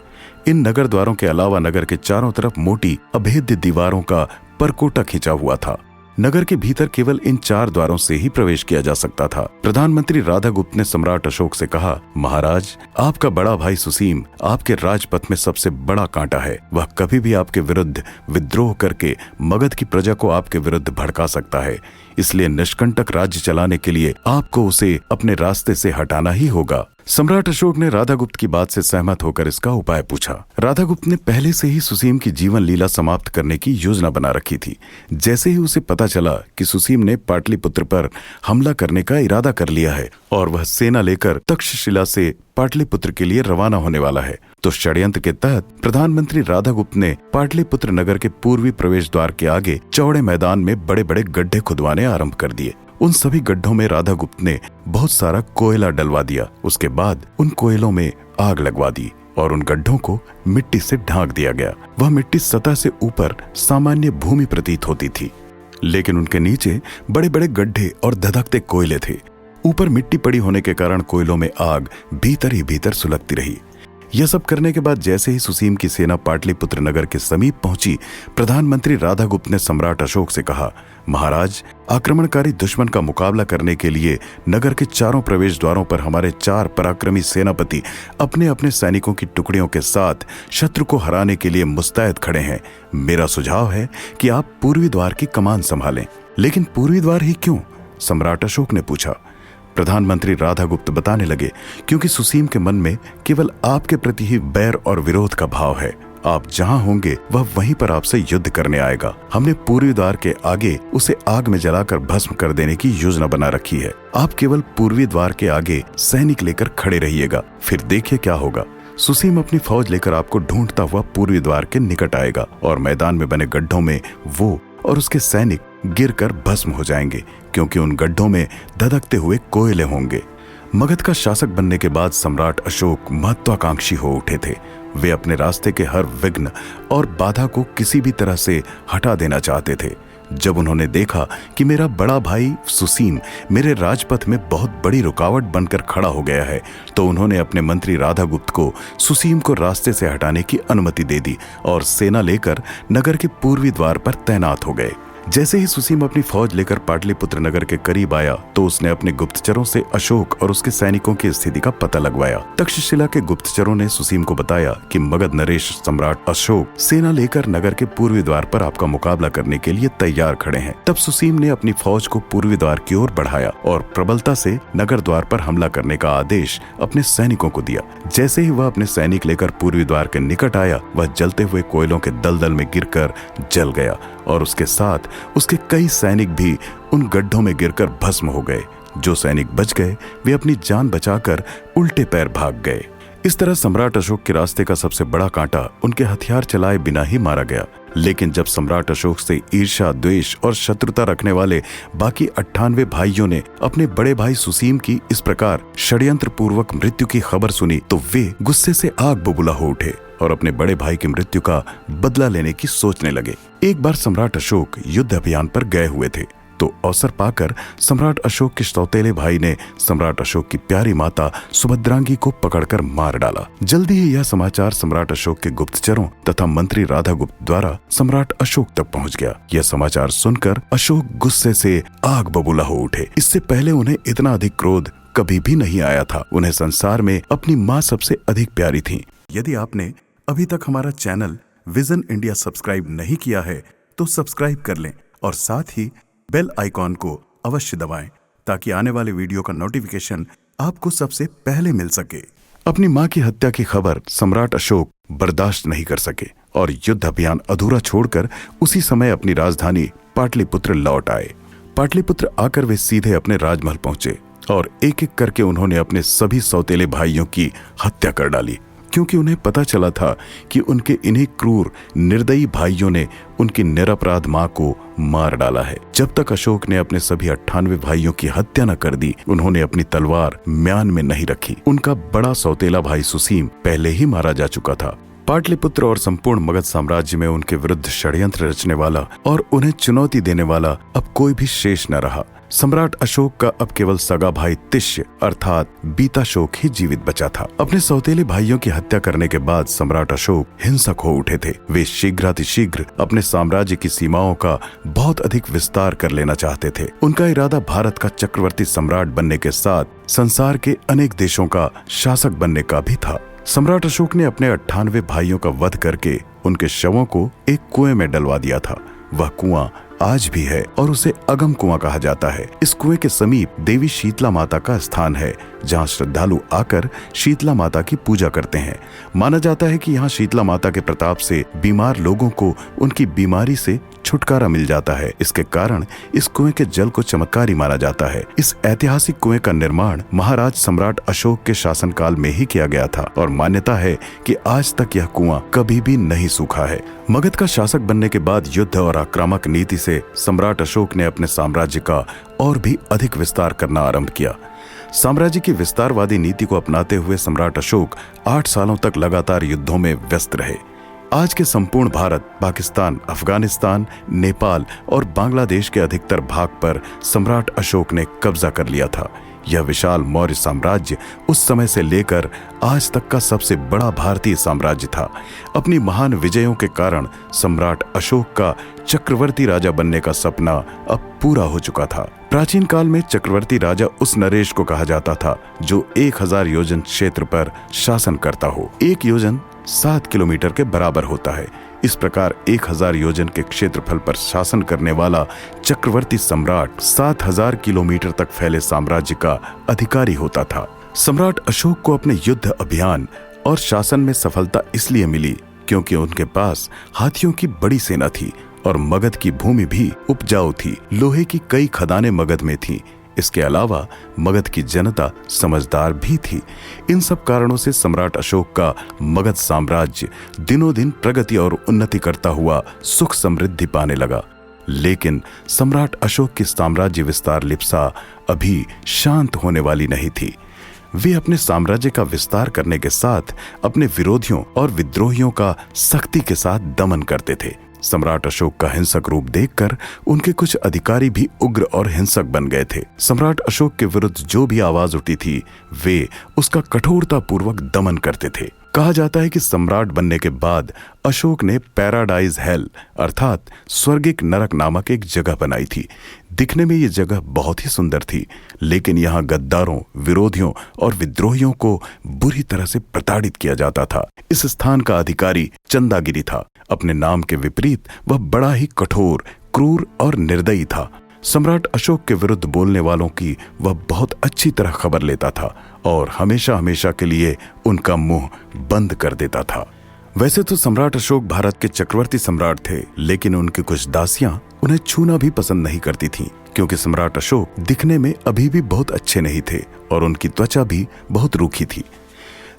Speaker 2: इन नगर द्वारों के अलावा नगर के चारों तरफ मोटी अभेद्य दीवारों का परकोटा खिंचा हुआ था। नगर के भीतर केवल इन 4 द्वारों से ही प्रवेश किया जा सकता था। प्रधानमंत्री राधागुप्त ने सम्राट अशोक से कहा, महाराज, आपका बड़ा भाई सुसीम आपके राजपथ में सबसे बड़ा कांटा है। वह कभी भी आपके विरुद्ध विद्रोह करके मगध की प्रजा को आपके विरुद्ध भड़का सकता है। इसलिए निष्कंटक राज्य चलाने के लिए आपको उसे अपने रास्ते से हटाना ही होगा। सम्राट अशोक ने राधागुप्त की बात से सहमत होकर इसका उपाय पूछा। राधागुप्त ने पहले से ही सुसीम की जीवन लीला समाप्त करने की योजना बना रखी थी। जैसे ही उसे पता चला कि सुसीम ने पाटलिपुत्र पर हमला करने का इरादा कर लिया है और वह सेना लेकर तक्षशिला से पाटलिपुत्र के लिए रवाना होने वाला है, तो षड्यंत्र के तहत प्रधानमंत्री राधागुप्त ने पाटलिपुत्र नगर के पूर्वी प्रवेश द्वार के आगे चौड़े मैदान में बड़े बड़े गड्ढे खुदवाने आरंभ कर दिए। उन सभी गड्ढों में राधागुप्त ने बहुत सारा कोयला डलवा दिया। उसके बाद उन कोयलों में आग लगवा दी और उन गड्ढों को मिट्टी से ढांक दिया गया। वह मिट्टी सतह से ऊपर सामान्य भूमि प्रतीत होती थी, लेकिन उनके नीचे बड़े बड़े गड्ढे और धधकते कोयले थे। ऊपर मिट्टी पड़ी होने के कारण कोयलों में आग भीतर ही भीतर सुलगती रही। यह सब करने के बाद जैसे ही सुसीम की सेना पाटलिपुत्र नगर के समीप पहुंची, प्रधानमंत्री राधागुप्त ने सम्राट अशोक से कहा, महाराज, आक्रमणकारी दुश्मन का मुकाबला करने के लिए नगर के चारों प्रवेश द्वारों पर हमारे 4 पराक्रमी सेनापति अपने अपने सैनिकों की टुकड़ियों के साथ शत्रु को हराने के लिए मुस्तैद खड़े हैं। मेरा सुझाव है कि आप पूर्वी द्वार की कमान संभालें। लेकिन पूर्वी द्वार ही क्यों? सम्राट अशोक ने पूछा। प्रधानमंत्री राधागुप्त बताने लगे, क्योंकि सुसीम के मन में केवल आपके प्रति ही बैर और विरोध का भाव है। आप जहां होंगे वह वहीं पर आपसे युद्ध करने आएगा। हमने पूर्वी द्वार के आगे उसे आग में जलाकर भस्म कर देने की योजना बना रखी है। आप केवल पूर्वी द्वार के आगे सैनिक लेकर खड़े रहिएगा, फिर देखिए क्या होगा। सुसीम अपनी फौज लेकर आपको ढूंढता हुआ पूर्वी द्वार के निकट आएगा और मैदान में बने गड्ढों में वो और उसके सैनिक गिरकर भस्म हो जाएंगे, क्योंकि उन गड्ढों में धधकते हुए कोयले होंगे। मगध का शासक बनने के बाद सम्राट अशोक महत्वाकांक्षी हो उठे थे। वे अपने रास्ते के हर विघ्न और बाधा को किसी भी तरह से हटा देना चाहते थे। जब उन्होंने देखा कि मेरा बड़ा भाई सुसीम मेरे राजपथ में बहुत बड़ी रुकावट बनकर खड़ा हो गया है, तो उन्होंने अपने मंत्री राधागुप्त को सुसीम को रास्ते से हटाने की अनुमति दे दी और सेना लेकर नगर के पूर्वी द्वार पर तैनात हो गए। जैसे ही सुसीम अपनी फौज लेकर पाटलिपुत्र नगर के करीब आया, तो उसने अपने गुप्तचरों से अशोक और उसके सैनिकों की स्थिति का पता लगवाया। तक्षशिला के गुप्तचरों ने सुसीम को बताया कि मगध नरेश सम्राट अशोक सेना लेकर नगर के पूर्वी द्वार पर आपका मुकाबला करने के लिए तैयार खड़े हैं। तब सुसीम ने अपनी फौज को पूर्वी द्वार की ओर बढ़ाया और प्रबलता से नगर द्वार पर हमला करने का आदेश अपने सैनिकों को दिया। जैसे ही वह अपने सैनिक लेकर पूर्वी द्वार के निकट आया, वह जलते हुए कोयलों के दलदल में गिरकर जल गया और उसके साथ उसके कई सैनिक भी उन गड्ढों में गिरकर भस्म हो गए। जो सैनिक बच गए वे अपनी जान बचाकर उल्टे पैर भाग गए। इस तरह सम्राट अशोक के रास्ते का सबसे बड़ा कांटा उनके हथियार चलाए बिना ही मारा गया। लेकिन जब सम्राट अशोक से ईर्ष्या, द्वेष और शत्रुता रखने वाले बाकी 98 भाइयों ने अपने बड़े भाई सुसीम की इस प्रकार षड्यंत्र पूर्वक मृत्यु की खबर सुनी, तो वे गुस्से से आग बबूला हो उठे और अपने बड़े भाई की मृत्यु का बदला लेने की सोचने लगे। एक बार सम्राट अशोक युद्ध अभियान पर गए हुए थे, तो अवसर पाकर सम्राट अशोक के सौतेले भाई ने सम्राट अशोक की प्यारी माता सुभद्रांगी को पकड़कर मार डाला। जल्दी ही यह समाचार सम्राट अशोक के गुप्तचरों तथा मंत्री राधागुप्त द्वारा सम्राट अशोक तक पहुंच गया। यह समाचार सुनकर अशोक गुस्से से आग बबूला हो उठे। इससे पहले उन्हें इतना अधिक क्रोध कभी भी नहीं आया था। उन्हें संसार में अपनी माँ सबसे अधिक प्यारी थी। यदि आपने अभी तक हमारा चैनल विजन इंडिया सब्सक्राइब नहीं किया है, तो सब्सक्राइब कर लें और साथ ही बेल आइकॉन को अवश्य दबाएं, ताकि आने वाले वीडियो का नोटिफिकेशन आपको सबसे पहले मिल सके। अपनी मां की हत्या की खबर सम्राट अशोक बर्दाश्त नहीं कर सके और युद्ध अभियान अधूरा छोड़कर उसी समय अपनी राजधानी पाटलिपुत्र लौट आए। पाटलिपुत्र आकर वे सीधे अपने राजमहल पहुंचे और एक एक करके उन्होंने अपने सभी सौतेले भाइयों की हत्या कर डाली, क्योंकि उन्हें पता चला था कि उनके इन्हीं क्रूर निर्दयी भाइयों ने उनकी निरपराध मां को मार डाला है। जब तक अशोक ने अपने सभी 98 भाइयों की हत्या न कर दी, उन्होंने अपनी तलवार म्यान में नहीं रखी। उनका बड़ा सौतेला भाई सुसीम पहले ही मारा जा चुका था। पाटलिपुत्र और संपूर्ण मगध साम्राज्य में उनके विरुद्ध षड्यंत्र रचने वाला और उन्हें चुनौती देने वाला अब कोई भी शेष न रहा। सम्राट अशोक का अब केवल सगा भाई तिष्य अर्थात बीताशोक ही जीवित बचा था। अपने सौतेले भाइयों की हत्या करने के बाद सम्राट अशोक हिंसक हो उठे थे। वे शीघ्रातिशीघ्र अपने साम्राज्य की सीमाओं का बहुत अधिक विस्तार कर लेना चाहते थे। उनका इरादा भारत का चक्रवर्ती सम्राट बनने के साथ संसार के अनेक देशों का शासक बनने का भी था। सम्राट अशोक ने अपने 98 भाइयों का वध करके उनके शवों को एक कुएं में डलवा दिया था। वह कुआं आज भी है और उसे अगम कुआं कहा जाता है। इस कुएं के समीप देवी शीतला माता का स्थान है, जहां श्रद्धालु आकर शीतला माता की पूजा करते हैं। माना जाता है कि यहाँ शीतला माता के प्रताप से बीमार लोगों को उनकी बीमारी से छुटकारा मिल जाता है। इसके कारण इस कुएं के जल को चमत्कारी माना जाता है। इस ऐतिहासिक कुएं का निर्माण महाराज सम्राट अशोक के शासनकाल में ही किया गया था और मान्यता है कि आज तक यह कुआं कभी भी नहीं सूखा है। मगध का शासक बनने के बाद युद्ध और आक्रामक नीति से सम्राट अशोक ने अपने साम्राज्य का और भी अधिक विस्तार करना आरंभ किया। साम्राज्य की विस्तारवादी नीति को अपनाते हुए सम्राट अशोक 8 सालों तक लगातार युद्धों में व्यस्त रहे। आज के संपूर्ण भारत, पाकिस्तान, अफगानिस्तान, नेपाल और बांग्लादेश के अधिकतर भाग पर सम्राट अशोक ने कब्जा कर लिया था। यह विशाल मौर्य साम्राज्य उस समय से लेकर आज तक का सबसे बड़ा भारतीय साम्राज्य था। अपनी महान विजयों के कारण सम्राट अशोक का चक्रवर्ती राजा बनने का सपना अब पूरा हो चुका था। प्राचीन काल में चक्रवर्ती राजा उस नरेश को कहा जाता था जो 1000 योजन क्षेत्र पर शासन करता हो। 1 योजन 7 किलोमीटर के बराबर होता है। इस प्रकार 1000 योजन के क्षेत्रफल पर शासन करने वाला चक्रवर्ती सम्राट 7000 किलोमीटर तक फैले साम्राज्य का अधिकारी होता था। सम्राट अशोक को अपने युद्ध अभियान और शासन में सफलता इसलिए मिली क्योंकि उनके पास हाथियों की बड़ी सेना थी और मगध की भूमि भी उपजाऊ थी। लोहे की कई खदानें मगध में थीं। इसके अलावा मगध की जनता समझदार भी थी। इन सब कारणों से सम्राट अशोक का मगध साम्राज्य दिनों दिन प्रगति और उन्नति करता हुआ सुख समृद्धि पाने लगा। लेकिन सम्राट अशोक की साम्राज्य विस्तार लिप्सा अभी शांत होने वाली नहीं थी। वे अपने साम्राज्य का विस्तार करने के साथ अपने विरोधियों और विद्रोहियों का सख्ती के साथ दमन करते थे। सम्राट अशोक का हिंसक रूप देखकर उनके कुछ अधिकारी भी उग्र और हिंसक बन गए थे। सम्राट अशोक के विरुद्ध जो भी आवाज उठी थी वे उसका कठोरता पूर्वक दमन करते थे। कहा जाता है कि सम्राट बनने के बाद अशोक ने पैराडाइज हेल अर्थात स्वर्गिक नरक नामक एक जगह बनाई थी। दिखने में ये जगह बहुत ही सुंदर थी, लेकिन यहाँ गद्दारों, विरोधियों और विद्रोहियों को बुरी तरह से प्रताड़ित किया जाता था। इस स्थान का अधिकारी चंदागिरी था। अपने नाम के विपरीत वह बड़ा ही कठोर, क्रूर और निर्दयी था। सम्राट अशोक के विरुद्ध बोलने वालों की वह बहुत अच्छी तरह खबर लेता था और हमेशा हमेशा के लिए उनका मुंह बंद कर देता था। वैसे तो सम्राट अशोक भारत के चक्रवर्ती सम्राट थे, लेकिन उनकी कुछ दासियां उन्हें छूना भी पसंद नहीं करती थीं, क्योंकि सम्राट अशोक दिखने में अभी भी बहुत अच्छे नहीं थे और उनकी त्वचा भी बहुत रूखी थी।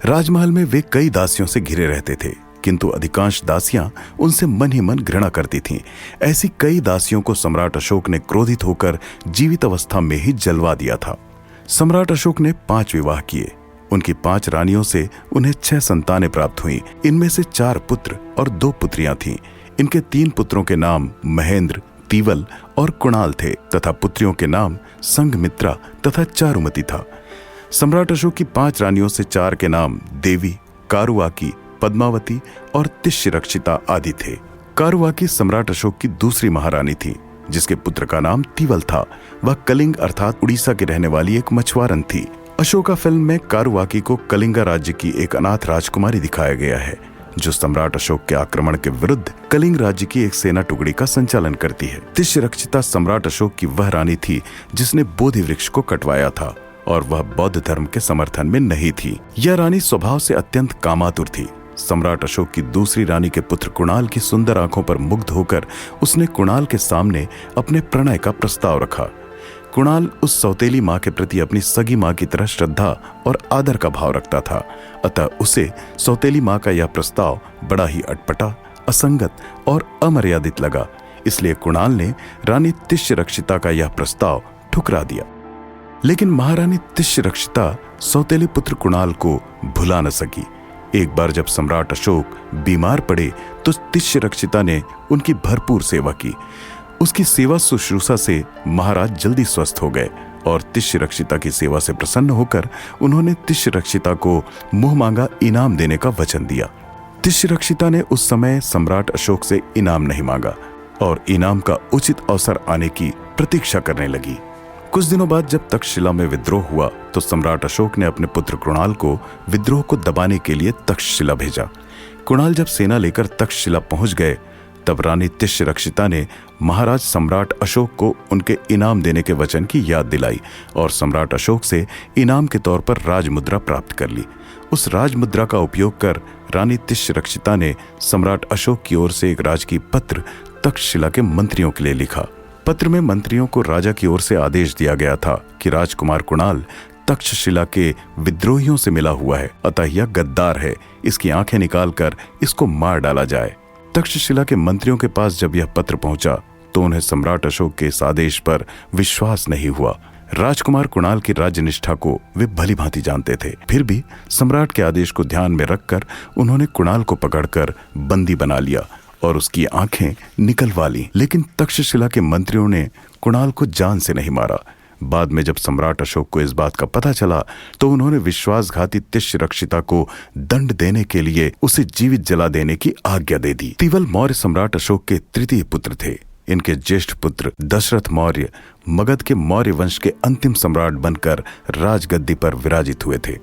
Speaker 2: राजमहल में वे कई दासियों से घिरे रहते थे, किंतु अधिकांश दासियां उनसे मन ही मन घृणा करती थीं। ऐसी कई दासियों को सम्राट अशोक ने क्रोधित होकर जीवित अवस्था में ही जलवा दिया था। सम्राट अशोक ने 5 विवाह किए। उनकी 5 रानियों से उन्हें 6 संतानें प्राप्त हुईं। इनमें से 4 पुत्र और 2 पुत्रियां थीं। इनके 3 पुत्रों के नाम महेंद्र, तीवल और कुणाल थे तथा पुत्रियों के नाम संघमित्रा तथा चारुमती था। सम्राट अशोक की 5 रानियों से 4 के नाम देवी, कारुवाकी, पद्मावती और तिष्यरक्षिता आदि थे। कारुवाकी सम्राट अशोक की दूसरी महारानी थी, जिसके पुत्र का नाम तीवल था। वह कलिंग अर्थात उड़ीसा की रहने वाली एक मछुआरन थी। अशोका फिल्म में कारुवाकी को कलिंगा राज्य की एक अनाथ राजकुमारी दिखाया गया है, जो सम्राट अशोक के आक्रमण के विरुद्ध कलिंग राज्य की एक सेना टुकड़ी का संचालन करती है। तिष्यरक्षिता सम्राट अशोक की वह रानी थी जिसने बोधि वृक्ष को कटवाया था और वह बौद्ध धर्म के समर्थन में नहीं थी। यह रानी स्वभाव से अत्यंत कामातुर थी। सम्राट अशोक की दूसरी रानी के पुत्र कुणाल की सुंदर आंखों पर मुग्ध होकर उसने कुणाल के सामने अपने प्रणय का प्रस्ताव रखा। कुणाल उस सौतेली माँ के प्रति अपनी सगी माँ की तरह श्रद्धा और आदर का भाव रखता था, अतः उसे सौतेली माँ का यह प्रस्ताव बड़ा ही अटपटा, असंगत और अमर्यादित लगा। इसलिए कुणाल ने रानी तिष्यरक्षिता का यह प्रस्ताव ठुकरा दिया। लेकिन महारानी तिष्यरक्षिता सौतेले पुत्र कुणाल को भुला न सकी। एक बार जब सम्राट अशोक बीमार पड़े तो तिष्यरक्षिता ने उनकी भरपूर सेवा की। उसकी सेवा शुश्रूषा से महाराज जल्दी स्वस्थ हो गए और तिष्यरक्षिता की सेवा से प्रसन्न होकर उन्होंने तिष्यरक्षिता को मुंह मांगा इनाम देने का वचन दिया। तिष्यरक्षिता ने उस समय सम्राट अशोक से इनाम नहीं मांगा और इनाम का उचित अवसर आने की प्रतीक्षा करने लगी। कुछ दिनों बाद जब तक्षशिला में विद्रोह हुआ तो सम्राट अशोक ने अपने पुत्र कुणाल को विद्रोह को दबाने के लिए तक्षशिला भेजा। कुणाल जब सेना लेकर तक्षशिला पहुंच गए तब रानी तिष्यरक्षिता ने महाराज सम्राट अशोक को उनके इनाम देने के वचन की याद दिलाई और सम्राट अशोक से इनाम के तौर पर राजमुद्रा प्राप्त कर ली। उस राजमुद्रा का उपयोग कर रानी तिष्यरक्षिता ने सम्राट अशोक की ओर से एक राजकीय पत्र तक्षशिला के मंत्रियों के लिए लिखा। पत्र में मंत्रियों को राजा की ओर से आदेश दिया गया था कि राजकुमार कुणाल तक्षशिला के विद्रोहियों से मिला हुआ है, अतः यह गद्दार है, इसकी आंखें निकालकर इसको मार डाला जाए। तक्षशिला के मंत्रियों के पास जब यह पत्र पहुंचा तो उन्हें सम्राट अशोक के इस आदेश पर विश्वास नहीं हुआ। राजकुमार कुणाल की राज्यनिष्ठा को वे भली भांति जानते थे, फिर भी सम्राट के आदेश को ध्यान में रखकर उन्होंने कुणाल को पकड़कर बंदी बना लिया और उसकी आंखें निकलवा ली। लेकिन तक्षशिला के मंत्रियों ने कुणाल को जान से नहीं मारा। बाद में जब सम्राट अशोक को इस बात का पता चला तो उन्होंने विश्वासघाती तिष्यरक्षिता को दंड देने के लिए उसे जीवित जला देने की आज्ञा दे दी। तिवल मौर्य सम्राट अशोक के तृतीय पुत्र थे। इनके ज्येष्ठ पुत्र दशरथ मौर्य मगध के मौर्य वंश के अंतिम सम्राट बनकर राजगद्दी पर विराजित हुए थे।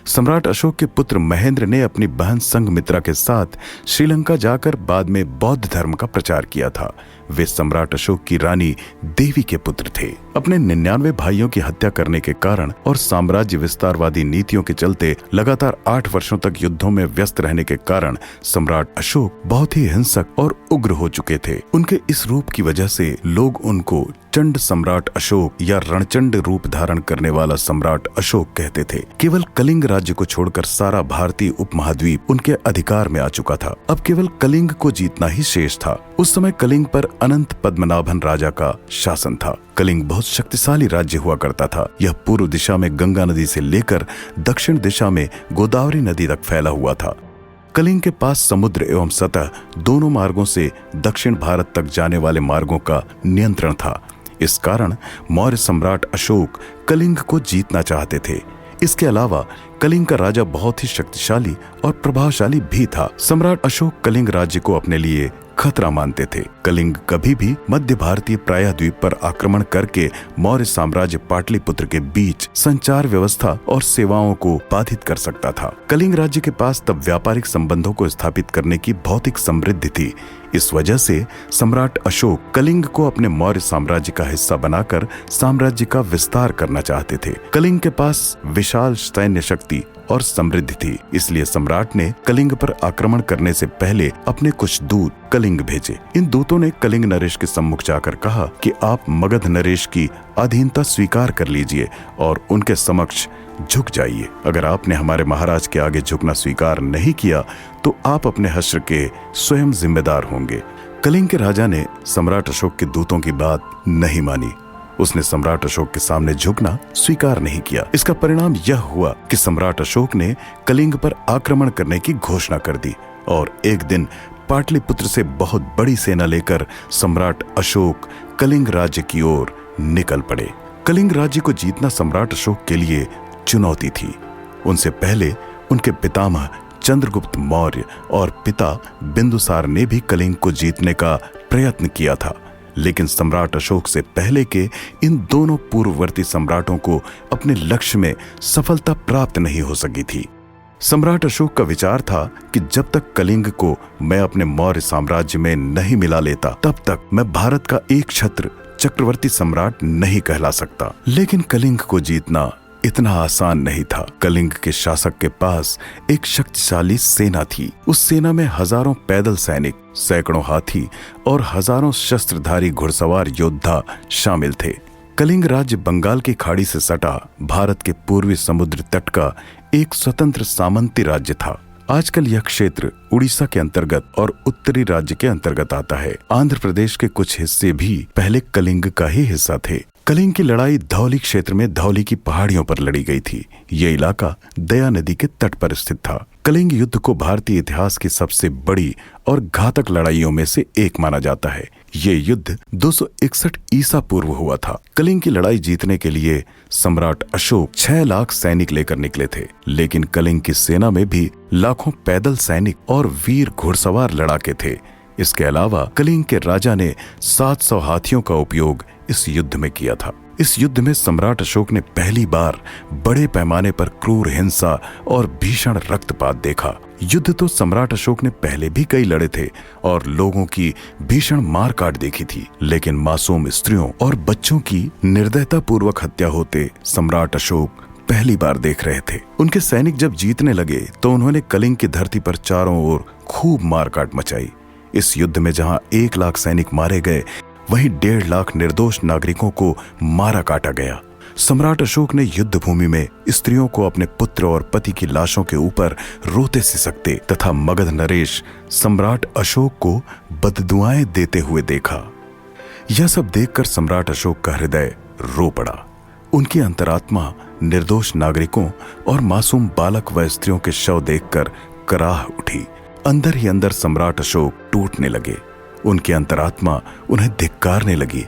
Speaker 2: सम्राट अशोक के पुत्र महेंद्र ने अपनी बहन संघमित्रा के साथ श्रीलंका जाकर बाद में बौद्ध धर्म का प्रचार किया था। वे सम्राट अशोक की रानी देवी के पुत्र थे। अपने 99 भाइयों की हत्या करने के कारण और साम्राज्य विस्तारवादी नीतियों के चलते लगातार 8 वर्षों तक युद्धों में व्यस्त रहने के कारण सम्राट अशोक बहुत ही हिंसक और उग्र हो चुके थे। उनके इस रूप की वजह से लोग उनको चंड सम्राट अशोक या रणचंड रूप धारण करने वाला सम्राट अशोक कहते थे। केवल कलिंग राज्य को छोड़कर सारा भारतीय उपमहाद्वीप उनके अधिकार में आ चुका था। अब केवल कलिंग को जीतना ही शेष था। उस समय कलिंग पर अनंत पद्मनाभन राजा का शासन था। कलिंग बहुत शक्तिशाली राज्य हुआ करता था। यह पूर्व दिशा में गंगा नदी से लेकर दक्षिण दिशा में गोदावरी नदी तक फैला हुआ था। कलिंग के पास समुद्र एवं सतह दोनों मार्गों से दक्षिण भारत तक जाने वाले मार्गों का नियंत्रण था। इस कारण मौर्य सम्राट अशोक कलिंग को जीतना चाहते थे। इसके अलावा कलिंग का राजा बहुत ही शक्तिशाली और प्रभावशाली भी था। सम्राट अशोक कलिंग राज्य को अपने लिए खतरा मानते थे। कलिंग कभी भी मध्य भारतीय प्रायः द्वीप पर आक्रमण करके मौर्य साम्राज्य पाटलिपुत्र के बीच संचार व्यवस्था और सेवाओं को बाधित कर सकता था। कलिंग राज्य के पास तब व्यापारिक संबंधों को स्थापित करने की भौतिक समृद्धि थी। इस वजह से सम्राट अशोक कलिंग को अपने मौर्य साम्राज्य का हिस्सा बनाकर साम्राज्य का विस्तार करना चाहते थे। कलिंग के पास विशाल सैन्य शक्ति और समृद्धि थी, इसलिए सम्राट ने कलिंग पर आक्रमण करने से पहले अपने कुछ दूत कलिंग भेजे। इन दूतों ने कलिंग नरेश के सम्मुख जाकर कहा कि आप मगध नरेश की अधीनता स्वीकार कर लीजिए और उनके समक्ष झुक जाइए। अगर आपने हमारे महाराज के आगे झुकना स्वीकार नहीं किया तो आप अपने हश्र के स्वयं जिम्मेदार होंगे। कलिंग के राजा ने सम्राट अशोक के दूतों की बात नहीं मानी। उसने सम्राट अशोक के सामने झुकना स्वीकार नहीं किया। इसका परिणाम यह हुआ कि सम्राट अशोक ने कलिंग पर आक्रमण करने की घोषणा कर दी और एक दिन पाटलिपुत्र से बहुत बड़ी सेना लेकर सम्राट अशोक कलिंग राज्य की ओर निकल पड़े। कलिंग राज्य को जीतना सम्राट अशोक के लिए चुनौती थी। उनसे पहले उनके पितामह चंद्रगुप्त मौर्य और पिता बिंदुसार ने भी कलिंग को जीतने का प्रयत्न किया था, लेकिन सम्राट अशोक से पहले के इन दोनों पूर्ववर्ती सम्राटों को अपने लक्ष्य में सफलता प्राप्त नहीं हो सकी थी। सम्राट अशोक का विचार था कि जब तक कलिंग को मैं अपने मौर्य साम्राज्य में नहीं मिला लेता तब तक मैं भारत का एक छत्र चक्रवर्ती सम्राट नहीं कहला सकता। लेकिन कलिंग को जीतना इतना आसान नहीं था। कलिंग के शासक के पास एक शक्तिशाली सेना थी। उस सेना में हजारों पैदल सैनिक, सैकड़ों हाथी और हजारों शस्त्रधारी घुड़सवार योद्धा शामिल थे। कलिंग राज्य बंगाल की खाड़ी से सटा भारत के पूर्वी समुद्र तट का एक स्वतंत्र सामंती राज्य था। आजकल यह क्षेत्र उड़ीसा के अंतर्गत और उत्तरी राज्य के अंतर्गत आता है। आंध्र प्रदेश के कुछ हिस्से भी पहले कलिंग का ही हिस्सा थे। कलिंग की लड़ाई धौली क्षेत्र में धौली की पहाड़ियों पर लड़ी गई थी। यह इलाका दया नदी के तट पर स्थित था। कलिंग युद्ध को भारतीय इतिहास की सबसे बड़ी और घातक लड़ाइयों में से एक माना जाता है। ये युद्ध 261 ईसा पूर्व हुआ था। कलिंग की लड़ाई जीतने के लिए सम्राट अशोक 6 लाख सैनिक लेकर निकले थे, लेकिन कलिंग की सेना में भी लाखों पैदल सैनिक और वीर घुड़सवार लड़ाके थे। इसके अलावा कलिंग के राजा ने 700 हाथियों का उपयोग इस युद्ध में किया था। इस युद्ध में सम्राट अशोक ने पहली बार बड़े पैमाने पर क्रूर हिंसा और भीषण रक्तपात देखा। युद्ध तो सम्राट अशोक ने पहले भी कई लड़े थे और लोगों की भीषण मार काट देखी थी, लेकिन मासूम स्त्रियों और बच्चों की निर्दयता पूर्वक हत्या होते सम्राट अशोक पहली बार देख रहे थे। उनके सैनिक जब जीतने लगे तो उन्होंने कलिंग की धरती पर चारों ओर खूब मारकाट मचाई। इस युद्ध में जहां 1 लाख सैनिक मारे गए, वहीं 1.5 लाख निर्दोष नागरिकों को मारा काटा गया। सम्राट अशोक ने युद्ध भूमि में स्त्रियों को अपने पुत्र और पति की लाशों के ऊपर रोते सिसकते तथा मगध नरेश सम्राट अशोक को बददुआएं देते हुए देखा। यह सब देखकर सम्राट अशोक का हृदय रो पड़ा। उनकी अंतरात्मा निर्दोष नागरिकों और मासूम बालक व स्त्रियों के शव देखकर कराह उठी। अंदर ही अंदर सम्राट अशोक टूटने लगे। उनकी अंतरात्मा उन्हें धिक्कारने लगी।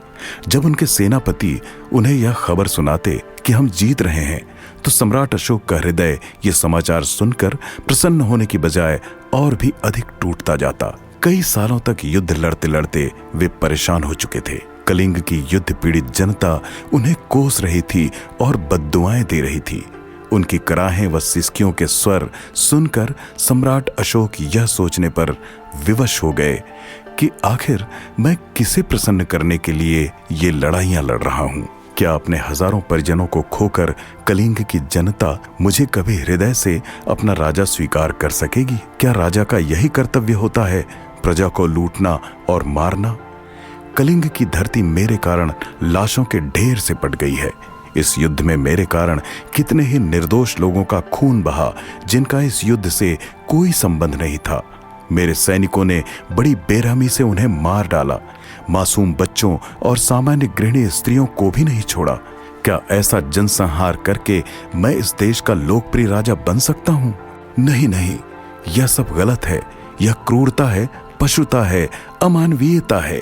Speaker 2: जब उनके सेनापति उन्हें यह खबर सुनाते कि हम जीत रहे हैं, तो सम्राट अशोक का हृदय ये समाचार सुनकर प्रसन्न होने की बजाय और भी अधिक टूटता जाता। कई सालों तक युद्ध लड़ते लड़ते वे परेशान हो चुके थे। कलिंग की युद्ध पीड़ित जनता उन्हें कोस रही थी और बद्दुआएं दे रही थी। उनकी कराहें व सिसकियों के स्वर सुनकर सम्राट अशोक यह सोचने पर विवश हो गए कि आखिर मैं किसे प्रसन्न करने के लिए ये लड़ाइयां लड़ रहा हूं। क्या अपने हजारों परिजनों को खोकर कलिंग की जनता मुझे कभी हृदय से अपना राजा स्वीकार कर सकेगी? क्या राजा का यही कर्तव्य होता है, प्रजा को लूटना और मारना? कलिंग की धरती मेरे कारण लाशों के ढेर से पट गई है। इस युद्ध में मेरे कारण कितने ही निर्दोष लोगों का खून बहा, जिनका इस युद्ध से कोई संबंध नहीं था। मेरे सैनिकों ने बड़ी बेरहमी से उन्हें मार डाला। मासूम बच्चों और सामान्य गृहिणी स्त्रियों को भी नहीं छोड़ा। क्या ऐसा जनसंहार करके मैं इस देश का लोकप्रिय राजा बन सकता हूं? नहीं नहीं, यह सब गलत है। यह क्रूरता है, पशुता है, अमानवीयता है।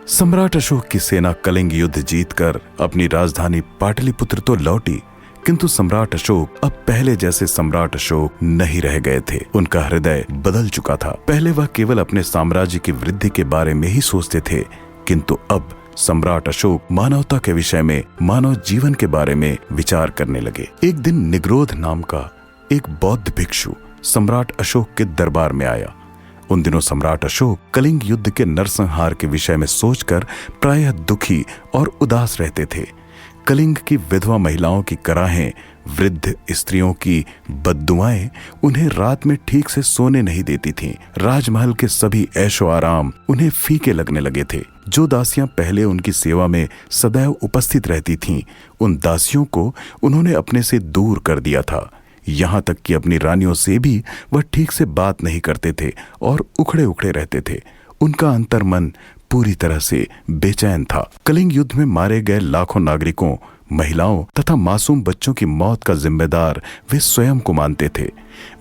Speaker 2: सम्राट अशोक की सेना कलिंग युद्ध जीतकर अपनी राजधानी पाटलिपुत्र तो लौटी, किंतु सम्राट अशोक अब पहले जैसे सम्राट अशोक नहीं रह गए थे। उनका हृदय बदल चुका था। पहले वह केवल अपने साम्राज्य की वृद्धि के बारे में ही सोचते थे, किंतु अब सम्राट अशोक मानवता के विषय में, मानव जीवन के बारे में विचार करने लगे। एक दिन निग्रोध नाम का एक बौद्ध भिक्षु सम्राट अशोक के दरबार में आया। उन दिनों सम्राट अशोक कलिंग युद्ध के नरसंहार के विषय में सोचकर प्रायः दुखी और उदास रहते थे। कलिंग की विधवा महिलाओं की कराहें, वृद्ध स्त्रियों की बद्दुआएं उन्हें रात में ठीक से सोने नहीं देती थीं। राजमहल के सभी ऐशो आराम उन्हें फीके लगने लगे थे। जो दासियां पहले उनकी सेवा में सदैव उपस्थित रहती थीं, उन दासियों को उन्होंने अपने से दूर कर दिया था। यहाँ तक कि अपनी रानियों से भी वह ठीक से बात नहीं करते थे और उखड़े उखड़े रहते थे। उनका अंतर्मन पूरी तरह से बेचैन था। कलिंग युद्ध में मारे गए लाखों नागरिकों, महिलाओं तथा मासूम बच्चों की मौत का जिम्मेदार वे स्वयं को मानते थे।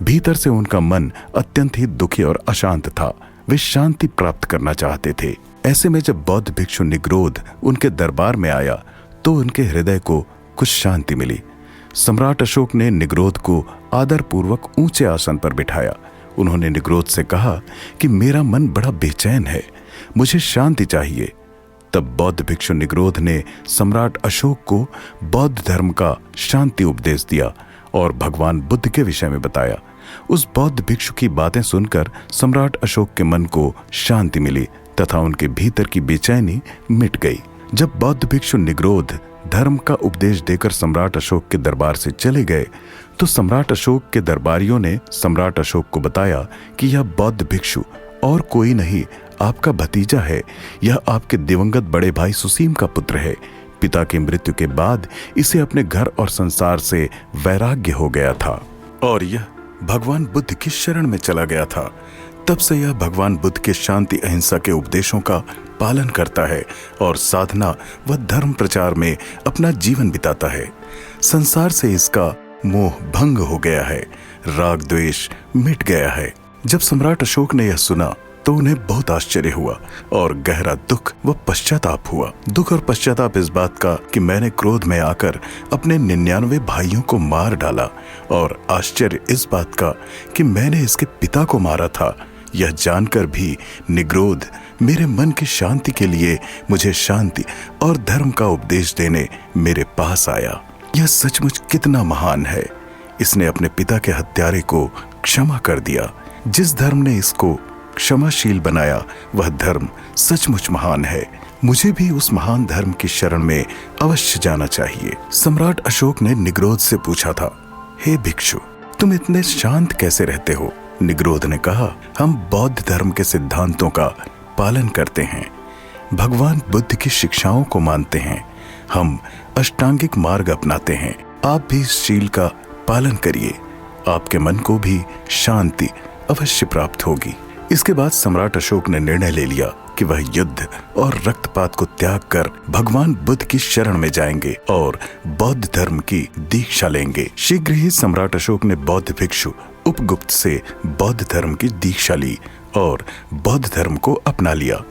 Speaker 2: भीतर से उनका मन अत्यंत ही दुखी और अशांत था। वे शांति प्राप्त करना चाहते थे। ऐसे में जब बौद्ध भिक्षु निग्रोध उनके दरबार में आया, तो उनके हृदय को कुछ शांति मिली। सम्राट अशोक ने निग्रोध को आदरपूर्वक ऊंचे आसन पर बिठाया। उन्होंने निग्रोध से कहा कि मेरा मन बड़ा बेचैन है, मुझे शांति चाहिए। तब बौद्ध भिक्षु निग्रोध ने सम्राट अशोक को बौद्ध धर्म का शांति उपदेश दिया और भगवान बुद्ध के विषय में बताया। उस बौद्ध भिक्षु की बातें सुनकर सम्राट अशोक के मन को शांति मिली तथा उनके भीतर की बेचैनी मिट गई। जब बौद्ध भिक्षु निग्रोध धर्म का उपदेश देकर सम्राट अशोक के दरबार से चले गए, तो सम्राट अशोक के दरबारियों ने सम्राट अशोक को बताया कि यह बौद्ध भिक्षु और कोई नहीं, आपका भतीजा है। यह आपके दिवंगत बड़े भाई सुसीम का पुत्र है। पिता की मृत्यु के बाद इसे अपने घर और संसार से वैराग्य हो गया था और यह भगवान बुद्ध की शरण में चला गया था। तब से यह भगवान बुद्ध के शांति अहिंसा के उपदेशों का पालन करता है और साधना व धर्म प्रचार में अपना जीवन बिताता है। संसार से इसका मोह भंग हो गया है, राग द्वेष मिट गया है। जब सम्राट अशोक ने यह सुना तो उन्हें बहुत आश्चर्य हुआ और गहरा दुख व पश्चाताप हुआ। दुख और पश्चाताप इस बात का कि मैंने क्रोध में आकर अपने 99 भाइयों को मार डाला, और आश्चर्य इस बात का कि मैंने इसके पिता को मारा था। यह जानकर भी निग्रोध मेरे मन की शांति के लिए मुझे शांति और धर्म का उपदेश देने मेरे पास आया। यह सचमुच कितना महान है। इसने अपने पिता के हत्यारे को क्षमा कर दिया। जिस धर्म ने इसको क्षमाशील बनाया वह धर्म सचमुच महान है। मुझे भी उस महान धर्म की शरण में अवश्य जाना चाहिए। सम्राट अशोक ने निग्रोध से पूछा था, हे भिक्षु, तुम इतने शांत कैसे रहते हो? निग्रोध ने कहा, हम बौद्ध धर्म के सिद्धांतों का पालन करते हैं, भगवान बुद्ध की शिक्षाओं को मानते हैं, हम अष्टांगिक मार्ग अपनाते हैं। आप भी इस शील का पालन करिए, आपके मन को भी शांति अवश्य प्राप्त होगी। इसके बाद सम्राट अशोक ने निर्णय ले लिया कि वह युद्ध और रक्तपात को त्याग कर भगवान बुद्ध की शरण में जाएंगे और बौद्ध धर्म की दीक्षा लेंगे। शीघ्र ही सम्राट अशोक ने बौद्ध भिक्षु उपगुप्त से बौद्ध धर्म की दीक्षा ली और बौद्ध धर्म को अपना लिया।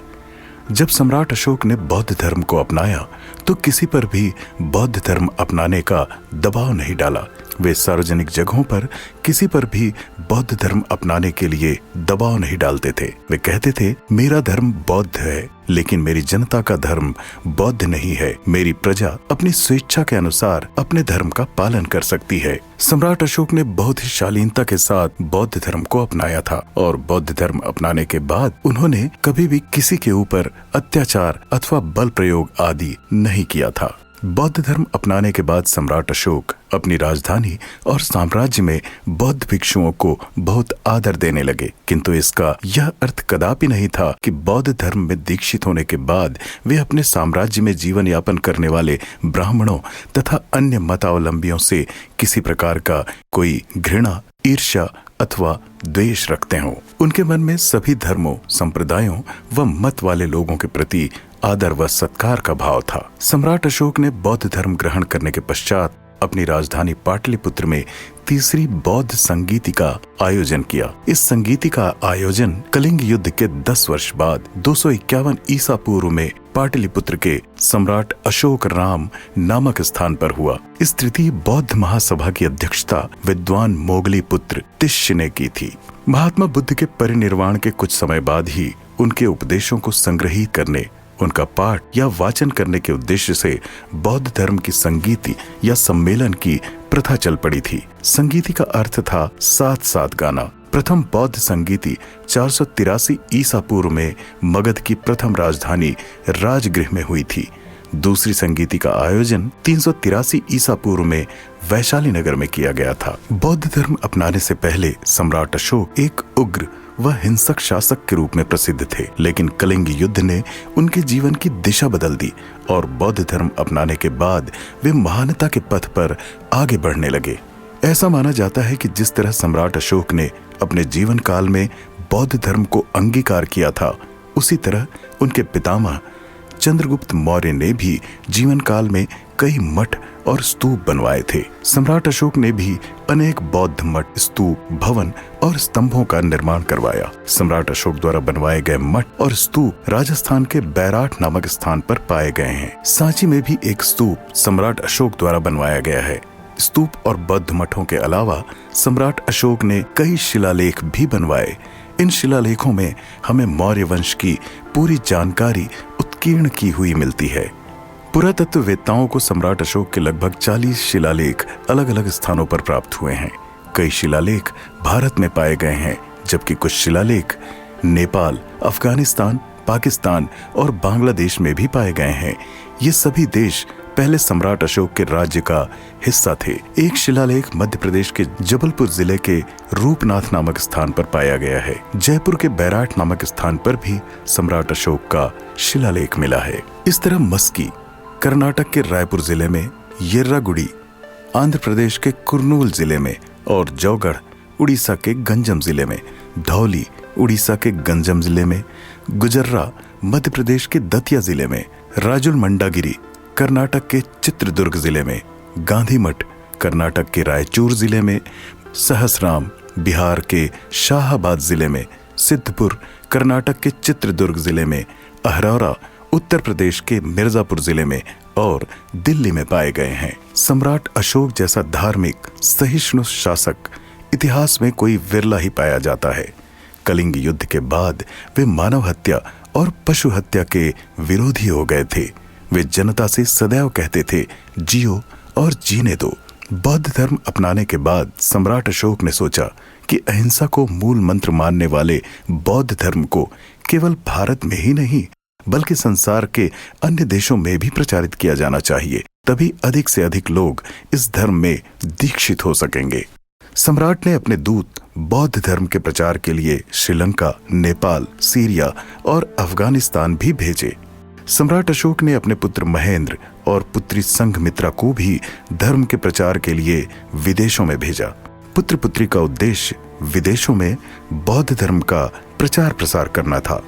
Speaker 2: जब सम्राट अशोक ने बौद्ध धर्म को अपनाया तो किसी पर भी बौद्ध धर्म अपनाने का दबाव नहीं डाला। वे सार्वजनिक जगहों पर किसी पर भी बौद्ध धर्म अपनाने के लिए दबाव नहीं डालते थे। वे कहते थे, मेरा धर्म बौद्ध है, लेकिन मेरी जनता का धर्म बौद्ध नहीं है। मेरी प्रजा अपनी स्वेच्छा के अनुसार अपने धर्म का पालन कर सकती है। सम्राट अशोक ने बहुत ही शालीनता के साथ बौद्ध धर्म को अपनाया था और बौद्ध धर्म अपनाने के बाद उन्होंने कभी भी किसी के ऊपर अत्याचार अथवा बल प्रयोग आदि नहीं किया था। बौद्ध धर्म अपनाने के बाद सम्राट अशोक अपनी राजधानी और साम्राज्य में बौद्ध भिक्षुओं को बहुत आदर देने लगे, किंतु इसका यह अर्थ कदापि नहीं था कि बौद्ध धर्म में दीक्षित होने के बाद वे अपने साम्राज्य में जीवन यापन करने वाले ब्राह्मणों तथा अन्य मतावलंबियों से किसी प्रकार का कोई घृणा, ईर्ष्या अथवा द्वेष रखते हों। उनके मन में सभी धर्मों, संप्रदायों व मत वाले लोगों के प्रति आदर व सत्कार का भाव था। सम्राट अशोक ने बौद्ध धर्म ग्रहण करने के पश्चात अपनी राजधानी पाटलिपुत्र में तीसरी बौद्ध संगीति का आयोजन किया। इस संगीति का आयोजन कलिंग युद्ध के 10 वर्ष बाद 251 ईसा पूर्व में पाटलिपुत्र के सम्राट अशोक राम नामक स्थान पर हुआ। इस तृतीय बौद्ध महासभा की अध्यक्षता विद्वान मोगली पुत्र तिष्य ने की थी। महात्मा बुद्ध के परिनिर्वाण के कुछ समय बाद ही उनके उपदेशों को संग्रहित करने, उनका पाठ या वाचन करने के उद्देश्य से बौद्ध धर्म की संगीति या सम्मेलन की प्रथा चल पड़ी थी। संगीति का अर्थ था साथ साथ गाना। प्रथम बौद्ध संगीति 483 ईसा पूर्व में मगध की प्रथम राजधानी राजगृह में हुई थी। दूसरी संगीति का आयोजन 383 ईसा पूर्व में वैशाली नगर में किया गया था। बौद्ध धर्म अपनाने से पहले सम्राट अशोक एक उग्र व हिंसक शासक के रूप में प्रसिद्ध थे, लेकिन कलिंग युद्ध ने उनके जीवन की दिशा बदल दी और बौद्ध धर्म अपनाने के बाद वे महानता के पथ पर आगे बढ़ने लगे। ऐसा माना जाता है कि जिस तरह सम्राट अशोक ने अपने जीवन काल में बौद्ध धर्म को अंगीकार किया था, उसी तरह उनके पितामह चंद्रगुप्त मौर्य ने भी जीवन काल में कई मठ और स्तूप बनवाए थे। सम्राट अशोक ने भी अनेक बौद्ध मठ, स्तूप, भवन और स्तंभों का निर्माण करवाया। सम्राट अशोक द्वारा बनवाए गए मठ और स्तूप राजस्थान के बैराठ नामक स्थान पर पाए गए हैं। सांची में भी एक स्तूप सम्राट अशोक द्वारा बनवाया गया है। स्तूप और बौद्ध मठों के अलावा सम्राट अशोक ने कई शिलालेख भी बनवाए। इन शिलालेखों में हमें मौर्य वंश की पूरी जानकारी उत्कीर्ण की हुई मिलती है। पुरातत्ववेत्ताओं को सम्राट अशोक के लगभग 40 शिलालेख अलग अलग स्थानों पर प्राप्त हुए हैं। कई शिलालेख भारत में पाए गए हैं, जबकि कुछ शिलालेख नेपाल, अफगानिस्तान, पाकिस्तान और बांग्लादेश में भी पाए गए हैं। ये सभी देश पहले सम्राट अशोक के राज्य का हिस्सा थे। एक शिलालेख मध्य प्रदेश के जबलपुर जिले के रूपनाथ नामक स्थान पर पाया गया है। जयपुर के बैराठ नामक स्थान पर भी सम्राट अशोक का शिलालेख मिला है। इस तरह मस्की कर्नाटक के रायपुर जिले में, येर्रागुड़ी आंध्र प्रदेश के कुर्नूल जिले में और जौगढ़ उड़ीसा के गंजम जिले में, धौली उड़ीसा के गंजम जिले में, गुजर्रा मध्य प्रदेश के दतिया जिले में, राजुल मंडागिरी कर्नाटक के चित्रदुर्ग जिले में, गांधी मठ कर्नाटक के रायचूर जिले में, सहसराम बिहार के शाहाबाद जिले में, सिद्धपुर कर्नाटक के चित्रदुर्ग जिले में, अहरौरा उत्तर प्रदेश के मिर्जापुर जिले में और दिल्ली में पाए गए हैं। सम्राट अशोक जैसा धार्मिक सहिष्णु शासक इतिहास में कोई विरला ही पाया जाता है। कलिंग युद्ध के बाद वे मानव हत्या और पशु हत्या के विरोधी हो गए थे। वे जनता से सदैव कहते थे, जियो और जीने दो। बौद्ध धर्म अपनाने के बाद सम्राट अशोक ने सोचा कि अहिंसा को मूल मंत्र मानने वाले बौद्ध धर्म को केवल भारत में ही नहीं बल्कि संसार के अन्य देशों में भी प्रचारित किया जाना चाहिए। तभी अधिक से अधिक लोग इस धर्म में दीक्षित हो सकेंगे। सम्राट ने अपने दूत बौद्ध धर्म के प्रचार के लिए श्रीलंका, नेपाल, सीरिया और अफगानिस्तान भी भेजे। सम्राट अशोक ने अपने पुत्र महेंद्र और पुत्री संघमित्रा को भी धर्म के प्रचार के लिए विदेशों में भेजा। पुत्र पुत्री का उद्देश्य विदेशों में बौद्ध धर्म का प्रचार प्रसार करना था।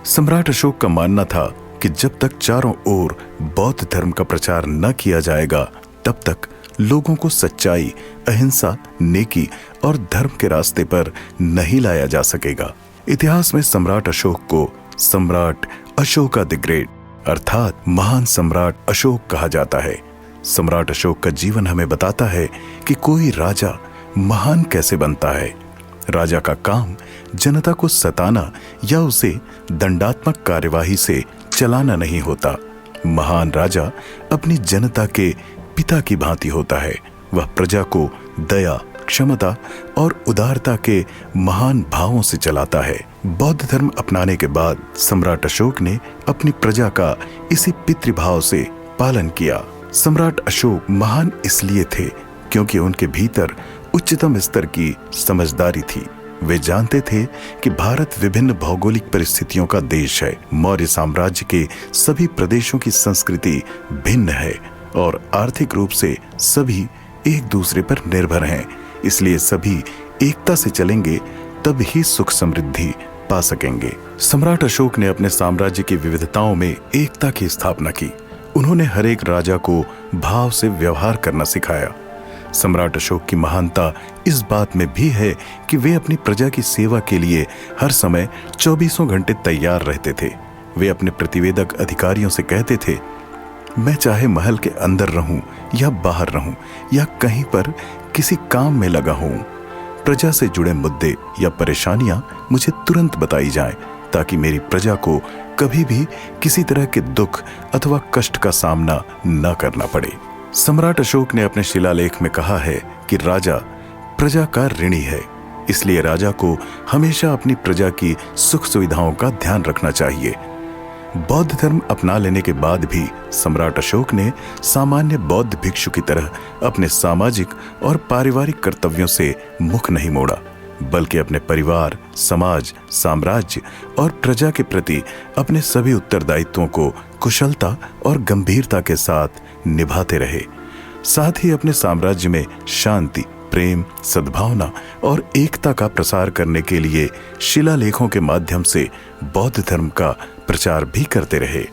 Speaker 2: सम्राट अशोक का मानना था कि जब तक चारों ओर बौद्ध धर्म का प्रचार न किया जाएगा तब तक लोगों को सच्चाई, अहिंसा, नेकी और धर्म के रास्ते पर नहीं लाया जा सकेगा। इतिहास में सम्राट अशोक को सम्राट अशोका द ग्रेट अर्थात महान सम्राट अशोक कहा जाता है। सम्राट अशोक का जीवन हमें बताता है कि कोई राजा महान कैसे बनता है। राजा का काम जनता को सताना या उसे दंडात्मक कार्यवाही से चलाना नहीं होता। महान राजा अपनी जनता के पिता की भांति होता है। वह प्रजा को दया, क्षमता और उदारता के महान भावों से चलाता है। बौद्ध धर्म अपनाने के बाद सम्राट अशोक ने अपनी प्रजा का इसी पितृभाव से पालन किया। सम्राट अशोक महान इसलिए थे क्योंकि उनके भीतर उच्चतम स्तर की समझदारी थी। वे जानते थे कि भारत विभिन्न भौगोलिक परिस्थितियों का देश है। मौर्य साम्राज्य के सभी प्रदेशों की संस्कृति भिन्न है और आर्थिक रूप से सभी एक दूसरे पर निर्भर हैं। इसलिए सभी एकता से चलेंगे तब ही सुख समृद्धि पा सकेंगे। सम्राट अशोक ने अपने साम्राज्य की विविधताओं में एकता की स्थापना की। उन्होंने हर एक राजा को भाव से व्यवहार करना सिखाया। सम्राट अशोक की महानता इस बात में भी है कि वे अपनी प्रजा की सेवा के लिए हर समय 24 घंटे तैयार रहते थे। वे अपने प्रतिवेदक अधिकारियों से कहते थे, मैं चाहे महल के अंदर रहूं या बाहर रहूं या कहीं पर किसी काम में लगा हूं, प्रजा से जुड़े मुद्दे या परेशानियां मुझे तुरंत बताई जाएं ताकि मेरी प्रजा को कभी भी किसी तरह के दुख अथवा कष्ट का सामना न करना पड़े। सम्राट अशोक ने अपने शिलालेख में कहा है कि राजा प्रजा का ऋणी है, इसलिए राजा को हमेशा अपनी प्रजा की सुख सुविधाओं का ध्यान रखना चाहिए। बौद्ध धर्म अपना लेने के बाद भी सम्राट अशोक ने सामान्य बौद्ध भिक्षु की तरह अपने सामाजिक और पारिवारिक कर्तव्यों से मुख नहीं मोड़ा, बल्कि अपने परिवार, समाज, साम्राज्य और प्रजा के प्रति अपने सभी उत्तरदायित्वों को कुशलता और गंभीरता के साथ निभाते रहे। साथ ही अपने साम्राज्य में शांति, प्रेम, सद्भावना और एकता का प्रसार करने के लिए शिलालेखों के माध्यम से बौद्ध धर्म का प्रचार भी करते रहे।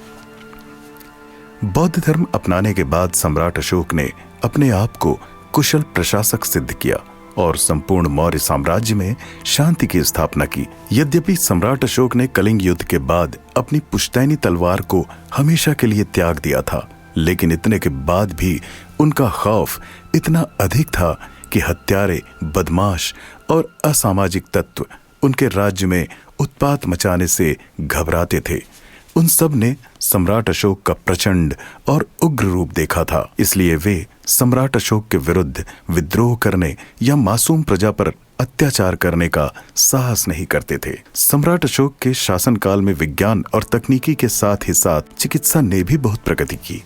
Speaker 2: बौद्ध धर्म अपनाने के बाद सम्राट अशोक ने अपने आप को कुशल प्रशासक सिद्ध किया और संपूर्ण मौर्य साम्राज्य में शांति की स्थापना की। यद्यपि सम्राट अशोक ने कलिंग युद्ध के बाद अपनी पुश्तैनी तलवार को हमेशा के लिए त्याग दिया था, लेकिन इतने के बाद भी उनका खौफ इतना अधिक था कि हत्यारे, बदमाश और असामाजिक तत्व उनके राज्य में उत्पात मचाने से घबराते थे। उन सब ने सम्राट अशोक का प्रचंड और उग्र रूप देखा था, इसलिए वे सम्राट अशोक के विरुद्ध विद्रोह करने या मासूम प्रजा पर अत्याचार करने का साहस नहीं करते थे। सम्राट अशोक के शासनकाल में विज्ञान और तकनीकी के साथ ही साथ चिकित्सा ने भी बहुत प्रगति की।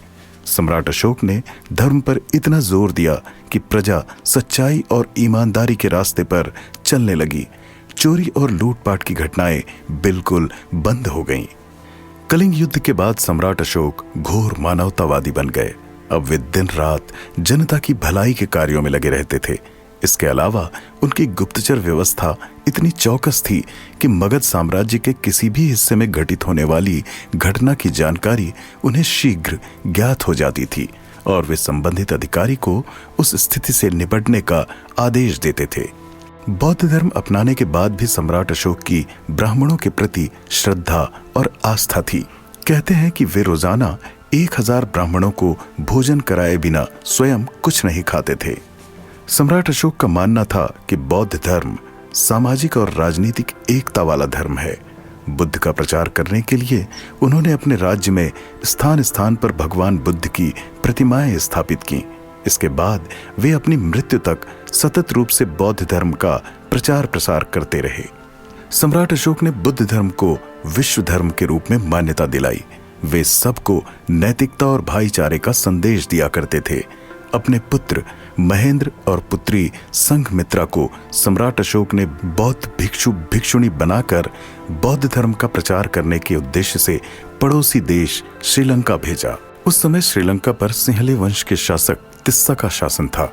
Speaker 2: सम्राट अशोक ने धर्म पर इतना जोर दिया कि प्रजा सच्चाई और ईमानदारी के रास्ते पर चलने लगी। चोरी और लूटपाट की घटनाएं बिल्कुल बंद हो गईं। कलिंग युद्ध के बाद सम्राट अशोक घोर मानवतावादी बन गए। अब वे दिन रात जनता की भलाई के कार्यों में लगे रहते थे। इसके अलावा उनकी गुप्तचर व्यवस्था इतनी चौकस थी कि मगध साम्राज्य के किसी भी हिस्से में घटित होने वाली घटना की जानकारी उन्हें शीघ्र ज्ञात हो जाती थी और वे संबंधित अधिकारी को उस स्थिति से निपटने का आदेश देते थे। बौद्ध धर्म अपनाने के बाद भी सम्राट अशोक की ब्राह्मणों के प्रति श्रद्धा और आस्था थी। कहते हैं कि वे रोजाना 1000 ब्राह्मणों को भोजन कराए बिना स्वयं कुछ नहीं खाते थे। सम्राट अशोक का मानना था कि बौद्ध धर्म सामाजिक और राजनीतिक एकता वाला धर्म है बुद्ध का प्रचार करने के लिए उन्होंने अपने राज्य में स्थान स्थान पर भगवान बुद्ध की प्रतिमाएं स्थापित की। इसके बाद वे अपनी मृत्यु तक सतत रूप से बौद्ध धर्म का प्रचार प्रसार करते रहे। सम्राट अशोक ने बुद्ध धर्म को विश्व धर्म के रूप में मान्यता दिलाई। वे सबको नैतिकता और भाईचारे का संदेश दिया करते थे। अपने पुत्र महेंद्र और पुत्री संघमित्रा को सम्राट अशोक ने बौद्ध भिक्षु भिक्षुणी बनाकर बौद्ध धर्म का प्रचार करने के उद्देश्य से पड़ोसी देश श्रीलंका भेजा। उस समय श्रीलंका पर सिंहले वंश के शासक तिस्सा का शासन था।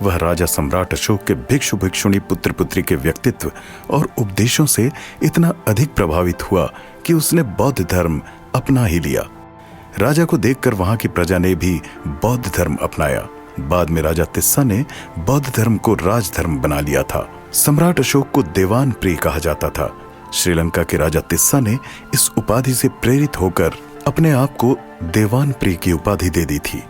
Speaker 2: वह राजा सम्राट अशोक के भिक्षु भिक्षुणी पुत्र पुत्री के व्यक्तित्व और उपदेशों से इतना अधिक प्रभावित हुआ कि उसने बौद्ध धर्म अपना ही लिया। राजा को देखकर वहां की प्रजा ने भी बौद्ध धर्म अपनाया। बाद में राजा तिस्सा ने बौद्ध धर्म को राजधर्म बना लिया था। सम्राट अशोक को देवान प्रिय कहा जाता था। श्रीलंका के राजा तिस्सा ने इस उपाधि से प्रेरित होकर अपने आप को देवान प्रिय की उपाधि दे दी थी।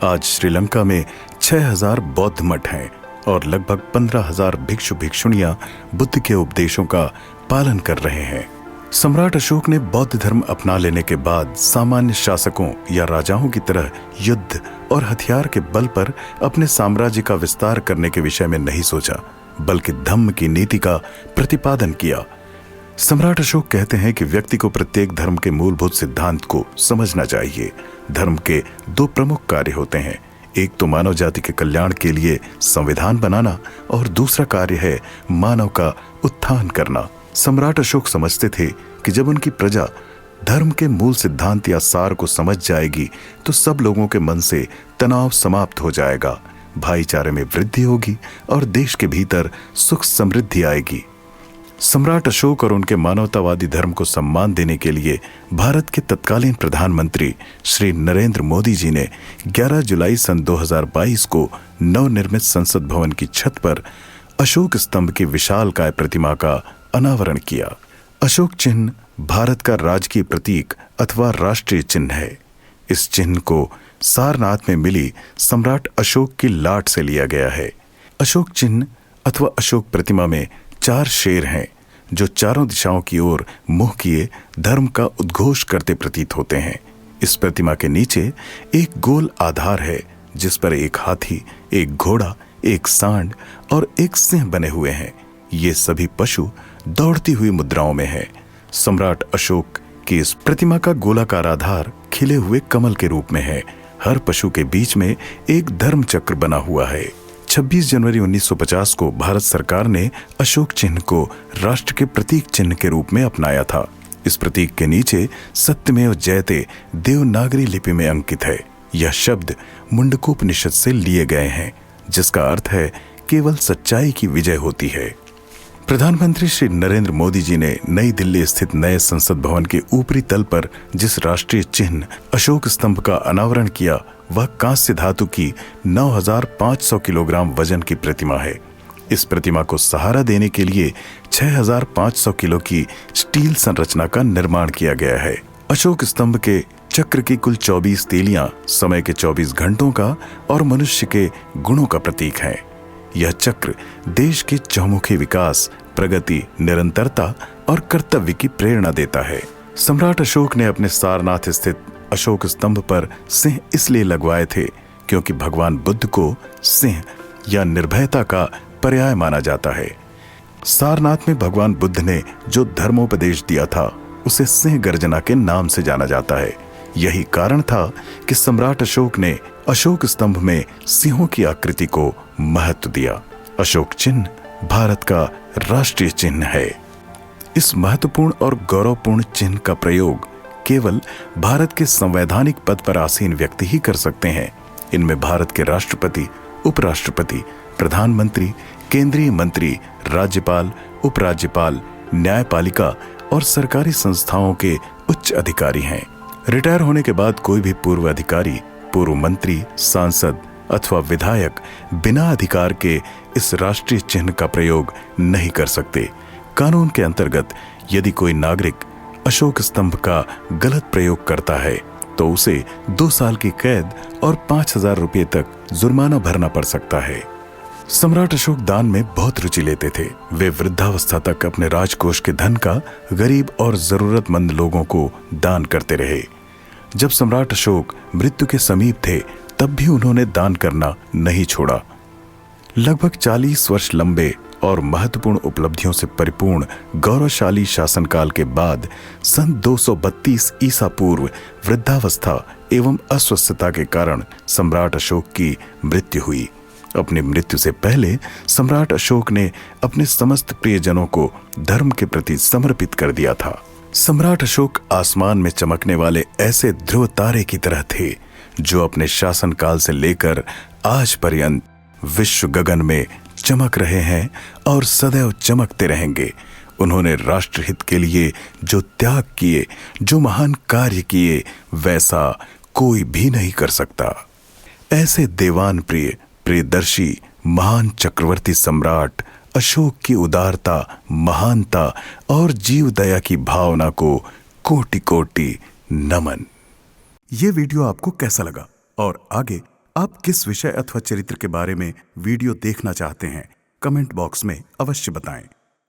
Speaker 2: आज श्रीलंका में 6000 बौद्ध मठ हैं और लगभग 15,000 भिक्षु भिक्षुणियां बुद्ध के उपदेशों का पालन कर रहे हैं। सम्राट अशोक ने बौद्ध धर्म अपना लेने के बाद सामान्य शासकों या राजाओं की तरह युद्ध और हथियार के बल पर अपने साम्राज्य का विस्तार करने के विषय में नहीं सोचा, बल्कि धम्म की नीति का प्रतिपादन किया। सम्राट अशोक कहते हैं कि व्यक्ति को प्रत्येक धर्म के मूलभूत सिद्धांत को समझना चाहिए। धर्म के 2 प्रमुख कार्य होते हैं, एक तो मानव जाति के कल्याण के लिए संविधान बनाना और दूसरा कार्य है मानव का उत्थान करना। सम्राट अशोक समझते थे कि जब उनकी प्रजा धर्म के मूल सिद्धांत या सार को समझ जाएगी तो सब लोगों के मन से तनाव समाप्त हो जाएगा, भाईचारे में वृद्धि होगी और देश के भीतर सुख समृद्धि आएगी। सम्राट अशोक और उनके मानवतावादी धर्म को सम्मान देने के लिए भारत के तत्कालीन प्रधानमंत्री श्री नरेंद्र मोदी जी ने 11 जुलाई सन 2022 को नवनिर्मित संसद भवन की छत पर अशोक स्तंभ की विशालकाय प्रतिमा का अनावरण किया। अशोक चिन्ह भारत का राजकीय प्रतीक अथवा राष्ट्रीय चिन्ह है। इस चिन्ह को सारनाथ में मिली सम्राट अशोक की लाट से लिया गया है। अशोक चिन्ह अथवा अशोक प्रतिमा में 4 शेर हैं जो चारों दिशाओं की ओर मुंह किए धर्म का उद्घोष करते प्रतीत होते हैं। इस प्रतिमा के नीचे एक गोल आधार है जिस पर एक हाथी, एक घोड़ा, एक सांड और एक सिंह बने हुए हैं। ये सभी पशु दौड़ती हुई मुद्राओं में है। सम्राट अशोक की इस प्रतिमा का गोलाकार आधार खिले हुए कमल के रूप में है। हर पशु के बीच में एक धर्म चक्र बना हुआ है। 26 जनवरी 1950 को भारत सरकार ने अशोक चिन्ह को राष्ट्र के प्रतीक चिन्ह के रूप में अपनाया था। इस प्रतीक के नीचे सत्यमेव जयते देवनागरी लिपि में अंकित है। यह शब्द मुंडकोपनिषद से लिए गए हैं, जिसका अर्थ है केवल सच्चाई की विजय होती है। प्रधानमंत्री श्री नरेंद्र मोदी जी ने नई दिल्ली स्थित नए संसद भवन के ऊपरी तल पर जिस राष्ट्रीय चिन्ह अशोक स्तंभ का अनावरण किया, वह कांस्य धातु की 9,500 किलोग्राम वजन की प्रतिमा है। इस प्रतिमा को सहारा देने के लिए 6,500 किलो की स्टील संरचना का निर्माण किया गया है। अशोक स्तंभ के चक्र की कुल 24 तीलियां समय के 24 घंटों का और मनुष्य के गुणों का प्रतीक है। यह चक्र देश के चहुमुखी विकास, प्रगति, निरंतरता और कर्तव्य की प्रेरणा देता है। सम्राट अशोक ने अपने सारनाथ स्थित अशोक स्तंभ पर सिंह इसलिए लगवाए थे क्योंकि भगवान बुद्ध को सिंह या निर्भयता का पर्याय माना जाता है। सारनाथ में भगवान बुद्ध ने जो धर्मोपदेश दिया था उसे सिंह गर्जना के नाम से जाना जाता है। यही कारण था कि सम्राट अशोक ने अशोक स्तंभ में सिंहों की आकृति को महत्व दिया। अशोक चिन्ह भारत का राष्ट्रीय चिन्ह है। इस महत्वपूर्ण और गौरवपूर्ण चिन्ह का प्रयोग केवल भारत के संवैधानिक पद पर आसीन व्यक्ति ही कर सकते हैं। इनमें भारत के राष्ट्रपति, उपराष्ट्रपति, प्रधानमंत्री, केंद्रीय मंत्री, राज्यपाल, उपराज्यपाल, न्यायपालिका और सरकारी संस्थाओं के उच्च अधिकारी हैं। रिटायर होने के बाद कोई भी पूर्व अधिकारी, पूर्व मंत्री, सांसद अथवा विधायक बिना अधिकार के इस राष्ट्रीय चिन्ह का प्रयोग नहीं कर सकते। कानून के अंतर्गत यदि कोई नागरिक अशोक स्तंभ का गलत प्रयोग करता है तो उसे 2 साल की कैद और 5,000 रुपये तक जुर्माना भरना पड़ सकता है। सम्राट अशोक दान में बहुत रुचि लेते थे। वे वृद्धावस्था तक अपने राजकोष के धन का गरीब और जरूरतमंद लोगों को दान करते रहे। जब सम्राट अशोक मृत्यु के समीप थे तब भी उन्होंने दान करना नहीं छोड़ा। लगभग 40 वर्ष लंबे और महत्वपूर्ण उपलब्धियों से परिपूर्ण गौरवशाली शासनकाल के बाद सन 232 ईसा पूर्व वृद्धावस्था एवं अस्वस्थता के कारण सम्राट अशोक की मृत्यु हुई। अपनी मृत्यु से पहले सम्राट अशोक ने अपने समस्त प्रियजनों को धर्म के प्रति समर्पित कर दिया था। सम्राट अशोक आसमान में चमकने वाले ऐसे ध्रुव तारे की तरह थे जो अपने शासनकाल से लेकर आज पर्यंत विश्व गगन में चमक रहे हैं और सदैव चमकते रहेंगे। उन्होंने राष्ट्रहित के लिए जो त्याग किए, जो महान कार्य किए, वैसा कोई भी नहीं कर सकता। ऐसे देवान प्रिय प्रियदर्शी महान चक्रवर्ती सम्राट अशोक की उदारता, महानता और जीव दया की भावना को कोटि कोटि नमन। ये वीडियो आपको कैसा लगा और आगे आप किस विषय अथवा चरित्र के बारे में वीडियो देखना चाहते हैं, कमेंट बॉक्स में अवश्य बताएं।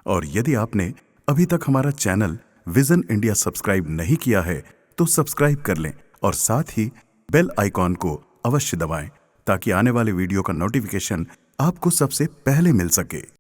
Speaker 2: और यदि आपने अभी तक हमारा चैनल विजन इंडिया सब्सक्राइब नहीं किया है तो सब्सक्राइब कर लें और साथ ही बेल आइकॉन को अवश्य दबाएं ताकि आने वाले वीडियो का नोटिफिकेशन आपको सबसे पहले मिल सके।